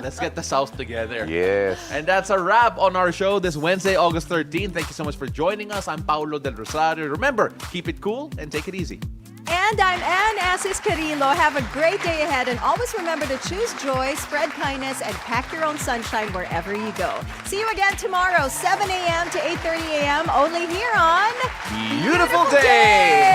Let's get the South together. Yes. And that's a wrap on our show this Wednesday, August 13. Thank you so much for joining us. I'm Paolo del Rosario. Remember, keep it cool and take it easy. And I'm Ann Asis-Carilo. Have a great day ahead and always remember to choose joy, spread kindness, and pack your own sunshine wherever you go. See you again tomorrow, 7 a.m. to 8:30 a.m. only here on Beautiful Day!